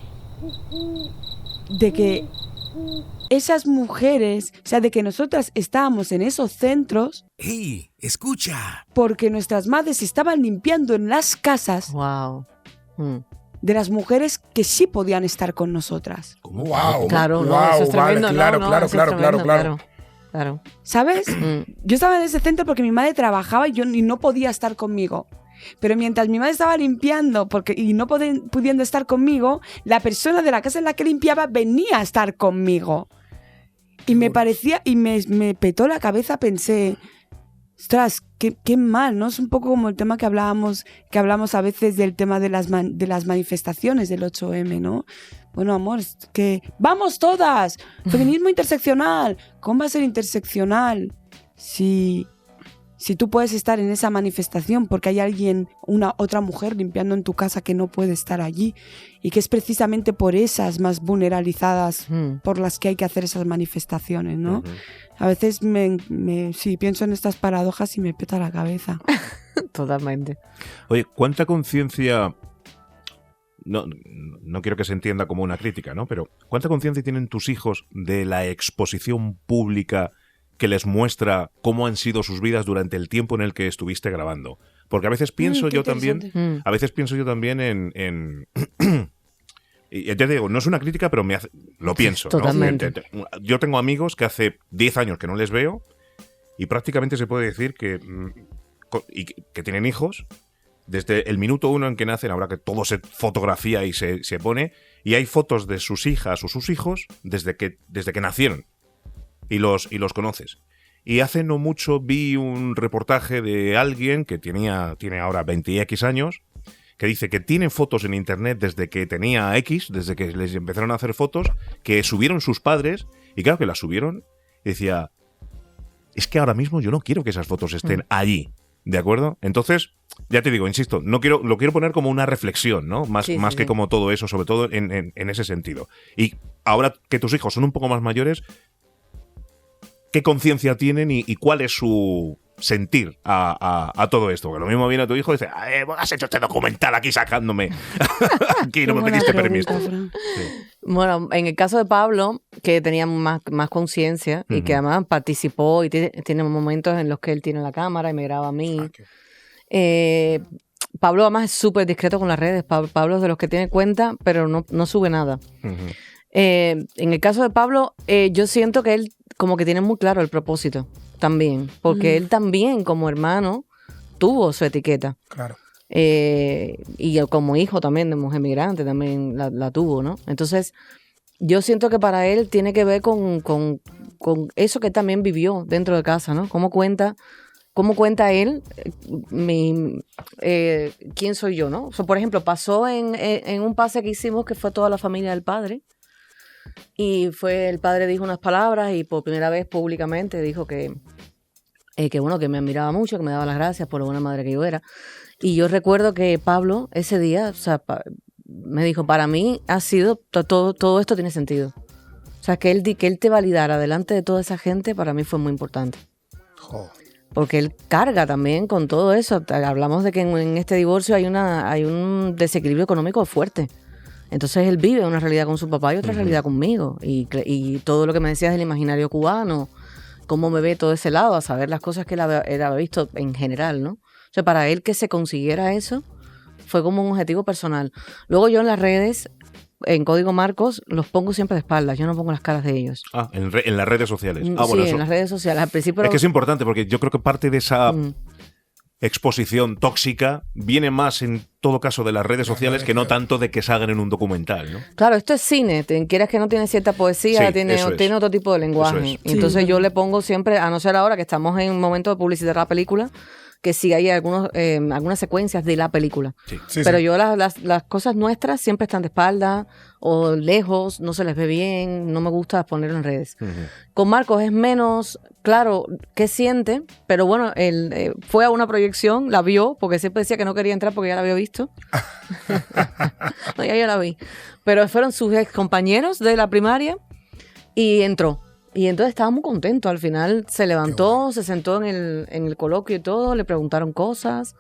esas mujeres, o sea, de que nosotras estábamos en esos centros. ¡Hey, escucha! Porque nuestras madres estaban limpiando en las casas. Wow. De las mujeres que sí podían estar con nosotras. Wow. Claro, no, wow, eso es tremendo, vale, no, claro, eso es tremendo, claro. ¿Sabes? Yo estaba en ese centro porque mi madre trabajaba y no podía estar conmigo. Pero mientras mi madre estaba limpiando y no pudiendo estar conmigo, la persona de la casa en la que limpiaba venía a estar conmigo. Y me parecía, y me petó la cabeza, pensé, ostras, qué mal, ¿no? Es un poco como el tema que hablamos a veces del tema de las manifestaciones del 8M, ¿no? Bueno, amor, es que ¡vamos todas! Feminismo interseccional. ¿Cómo va a ser interseccional si tú puedes estar en esa manifestación porque hay otra mujer limpiando en tu casa que no puede estar allí, y que es precisamente por esas más vulnerabilizadas por las que hay que hacer esas manifestaciones, ¿no? A veces sí, pienso en estas paradojas y me peta la cabeza. Totalmente. Oye, ¿cuánta conciencia... No quiero que se entienda como una crítica, ¿no? Pero ¿cuánta conciencia tienen tus hijos de la exposición pública que les muestra cómo han sido sus vidas durante el tiempo en el que estuviste grabando? Porque a veces pienso yo también en y ya te digo, no es una crítica, pero lo pienso, ¿no? Totalmente. Yo tengo amigos que hace 10 años que no les veo y prácticamente se puede decir que tienen hijos desde el minuto 1 en que nacen, ahora que todo se fotografía y se pone, y hay fotos de sus hijas o sus hijos desde que nacieron. Y los conoces. Y hace no mucho vi un reportaje de alguien que tiene ahora 20X años, que dice que tiene fotos en internet desde que tenía X, desde que les empezaron a hacer fotos, que subieron sus padres, y claro que las subieron, y decía, es que ahora mismo yo no quiero que esas fotos estén allí, ¿de acuerdo? Entonces, ya te digo, insisto, lo quiero poner como una reflexión, ¿no? Más que como todo eso, sobre todo en ese sentido. Y ahora que tus hijos son un poco más mayores, ¿qué conciencia tienen y cuál es su sentir a todo esto? Que lo mismo viene a tu hijo y dice, has hecho este documental aquí sacándome. Aquí no me pediste permiso. Sí. Bueno, en el caso de Pablo, que tenía más conciencia y que además participó y tiene momentos en los que él tiene la cámara y me graba a mí. Pablo además es súper discreto con las redes. Pablo es de los que tiene cuenta, pero no sube nada. En el caso de Pablo, yo siento que él como que tiene muy claro el propósito también, porque él también como hermano tuvo su etiqueta. Claro. Y como hijo también de mujer migrante también la tuvo, ¿no? Entonces yo siento que para él tiene que ver con eso que también vivió dentro de casa, ¿no? Cómo cuenta él quién soy yo, ¿no? O sea, por ejemplo, pasó en un pase que hicimos que fue toda la familia del padre. Y el padre dijo unas palabras y por primera vez públicamente dijo que me admiraba mucho, que me daba las gracias por la buena madre que yo era. Y yo recuerdo que Pablo ese día, o sea, me dijo, para mí ha sido, todo esto tiene sentido. O sea, que él te validara delante de toda esa gente, para mí fue muy importante. Porque él carga también con todo eso. Hablamos de que en este divorcio hay un desequilibrio económico fuerte. Entonces él vive una realidad con su papá y otra realidad conmigo. Y todo lo que me decías del imaginario cubano, cómo me ve todo ese lado, a saber las cosas que él había visto en general, ¿no? O sea, para él que se consiguiera eso fue como un objetivo personal. Luego yo en las redes, en Código Marcos, los pongo siempre de espaldas. Yo no pongo las caras de ellos. En las redes sociales. Sí, bueno, en las redes sociales. Al principio es que es importante porque yo creo que parte de esa... exposición tóxica viene más en todo caso de las redes sociales que no tanto de que salgan en un documental, ¿no? Claro, esto es cine. Quieras que no tiene cierta poesía, Sí, tiene eso es. tiene otro tipo de lenguaje. Eso es. Y entonces Sí. yo le pongo siempre, a no ser ahora que estamos en un momento de publicitar la película, que sí hay algunas secuencias de la película. Sí, Pero sí. yo las cosas nuestras siempre están de espalda o lejos, no se les ve bien, no me gusta ponerlo en redes. Con Marcos es menos claro qué siente, pero bueno, él fue a una proyección, la vio, porque siempre decía que no quería entrar porque ya la había visto. No, ya yo la vi. Pero fueron sus ex compañeros de la primaria y entró. Y entonces estaba muy contento. Al final se levantó, se sentó en el coloquio y todo, le preguntaron cosas.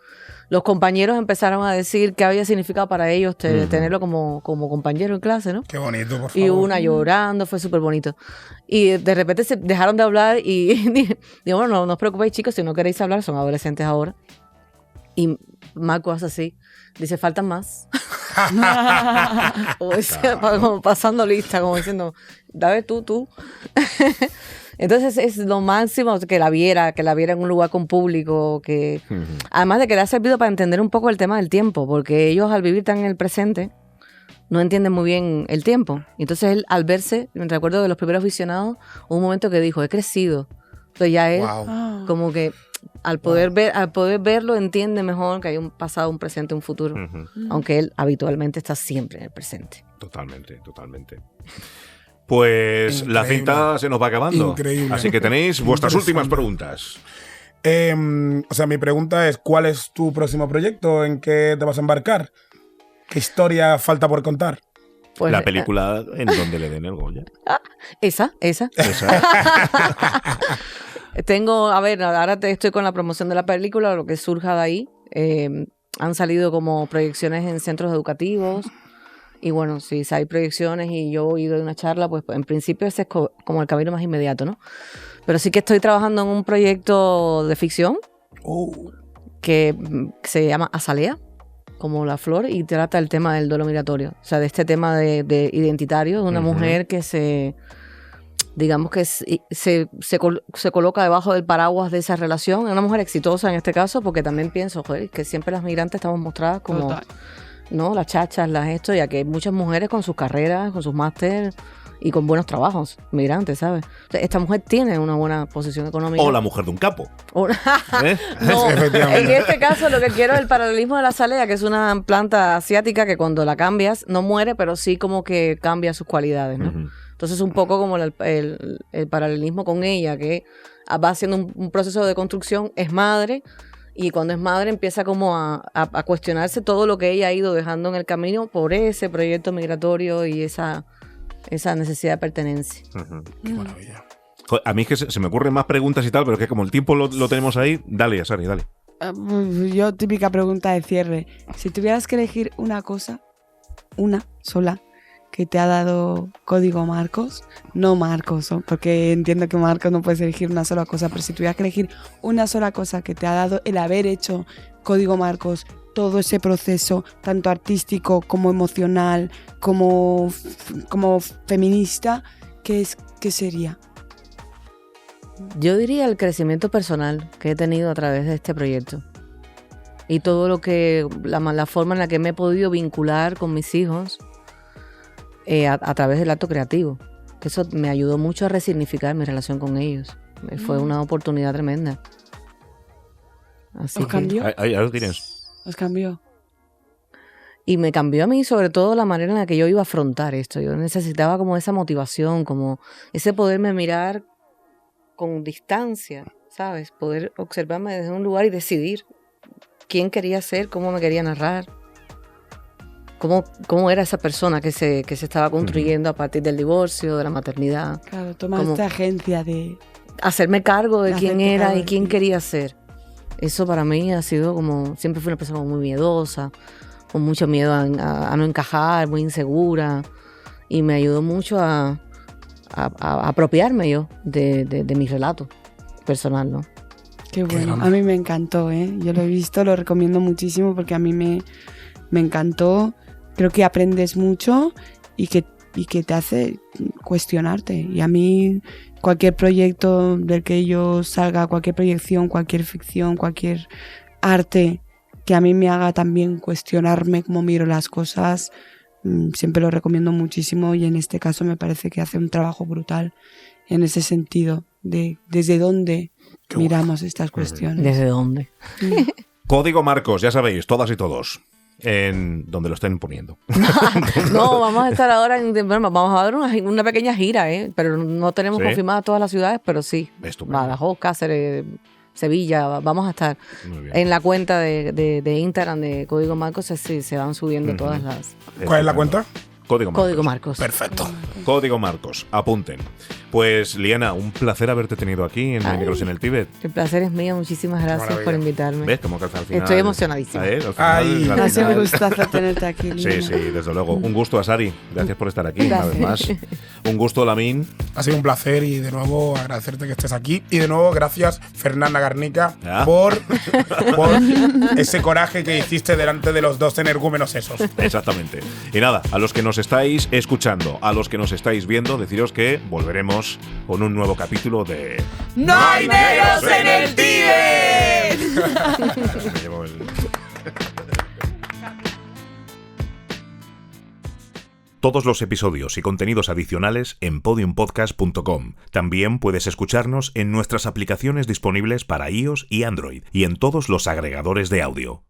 Los compañeros empezaron a decir qué había significado para ellos tenerlo como compañero en clase, ¿no? Qué bonito, por favor. Y una llorando, fue súper bonito. Y de repente se dejaron de hablar y digo, bueno, no os preocupéis, chicos, si no queréis hablar, son adolescentes ahora. Y Marco hace así, dice, faltan más. Como pasando lista, como diciendo, dame tú. Entonces es lo máximo que la viera en un lugar con público, que además de que le ha servido para entender un poco el tema del tiempo, porque ellos al vivir tan en el presente no entienden muy bien el tiempo. Y entonces él, al verse, me recuerdo de los primeros visionados, hubo un momento que dijo, he crecido. Entonces ya él, Wow. como que al poder verlo, entiende mejor que hay un pasado, un presente, un futuro. Aunque él habitualmente está siempre en el presente. Totalmente. Pues la Increíble. cinta se nos va acabando. Increíble. Así que tenéis vuestras últimas Interesante. preguntas. O sea, mi pregunta es, ¿cuál es tu próximo proyecto? ¿En qué te vas a embarcar? ¿Qué historia falta por contar? Pues, La película en donde le den el Goya. Esa. Esa. Ahora estoy con la promoción de la película, lo que surja de ahí. Han salido como proyecciones en centros educativos. Y bueno, si hay proyecciones y yo he ido a una charla, pues en principio ese es como el camino más inmediato, ¿no? Pero sí que estoy trabajando en un proyecto de ficción que se llama Azalea, como la flor, y trata el tema del duelo migratorio. O sea, de este tema de identitario, de una mujer que se coloca debajo del paraguas de esa relación. Es una mujer exitosa en este caso, porque también pienso, joder, que siempre las migrantes estamos mostradas como, Total. ¿no? Las chachas, esto, ya que hay muchas mujeres con sus carreras, con sus máster y con buenos trabajos, migrantes, ¿sabes? O sea, esta mujer tiene una buena posición económica. O la mujer de un capo. ¿Eh? No, Efectivamente. en este caso lo que quiero es el paralelismo de la azalea, que es una planta asiática que cuando la cambias no muere, pero sí como que cambia sus cualidades, ¿no? Entonces un poco como el paralelismo con ella, que va haciendo un proceso de construcción, es madre, y cuando es madre empieza como a cuestionarse todo lo que ella ha ido dejando en el camino por ese proyecto migratorio y esa necesidad de pertenencia. Qué maravilla. Joder, a mí es que se me ocurren más preguntas y tal, pero es que como el tiempo lo tenemos ahí, dale, Asari, dale. Yo, típica pregunta de cierre. Si tuvieras que elegir una cosa, una sola, que te ha dado Código Marcos, no Marcos, ¿no? Porque entiendo que Marcos no puedes elegir una sola cosa, pero si tuvieras que elegir una sola cosa que te ha dado el haber hecho Código Marcos, todo ese proceso, tanto artístico como emocional, como feminista, ¿qué sería? Yo diría el crecimiento personal que he tenido a través de este proyecto. Y todo lo que, la forma en la que me he podido vincular con mis hijos a través del acto creativo. Que eso me ayudó mucho a resignificar mi relación con ellos. Fue una oportunidad tremenda. Así ¿Os cambió? Ahí lo tienes. ¿Os cambió? Y me cambió a mí sobre todo la manera en la que yo iba a afrontar esto. Yo necesitaba como esa motivación, como ese poderme mirar con distancia, ¿sabes? Poder observarme desde un lugar y decidir quién quería ser, cómo me quería narrar, cómo era esa persona que se estaba construyendo a partir del divorcio, de la maternidad. Claro, tomar Como- esta agencia de... Hacerme cargo de quién Hacerte era cargo y de quién ti. quería ser. Eso para mí ha sido como, siempre fui una persona muy miedosa, con mucho miedo a no encajar, muy insegura, y me ayudó mucho a apropiarme yo de mi relato personal, ¿no? Qué bueno, grande. a mí me encantó, ¿eh? Yo lo he visto, lo recomiendo muchísimo porque a mí me encantó. Creo que aprendes mucho y que te hace cuestionarte. Y a mí cualquier proyecto del que yo salga, cualquier proyección, cualquier ficción, cualquier arte que a mí me haga también cuestionarme cómo miro las cosas, siempre lo recomiendo muchísimo, y en este caso me parece que hace un trabajo brutal en ese sentido, de desde dónde miramos estas cuestiones. ¿Desde dónde? Código Marcos, ya sabéis, todas y todos. En donde lo estén poniendo. No, vamos a estar ahora vamos a dar una pequeña gira, pero no tenemos ¿Sí? confirmadas todas las ciudades, pero sí. Estupendo. Badajoz, Cáceres, Sevilla, vamos a estar Muy bien. en la cuenta de Instagram de Código Marcos, se van subiendo todas las... ¿Cuál es la cuenta? Código Marcos. Código Marcos. Perfecto. Código Marcos, apunten. Pues, Liana, un placer haberte tenido aquí en Ay. Negros en el Tíbet. El placer es mío, muchísimas gracias maravilla. por invitarme. ¿Ves? Como que al final... Estoy emocionadísima. Al final, Ay. al Ha sido un final- gustazo tenerte aquí, Sí, Lina. sí, desde luego. Un gusto, Asari. Gracias por estar aquí una vez más. Un gusto, Lamin. Ha sido un placer y de nuevo agradecerte que estés aquí. Y de nuevo, gracias, Fernanda Garnica, Ah. por ese coraje que hiciste delante de los dos energúmenos esos. Exactamente. Y nada, a los que nos estáis escuchando, a los que nos estáis viendo, deciros que volveremos con un nuevo capítulo de... ¡No hay negros en el Tíbet! Me llevo el- Todos los episodios y contenidos adicionales en podiumpodcast.com. También puedes escucharnos en nuestras aplicaciones disponibles para iOS y Android y en todos los agregadores de audio.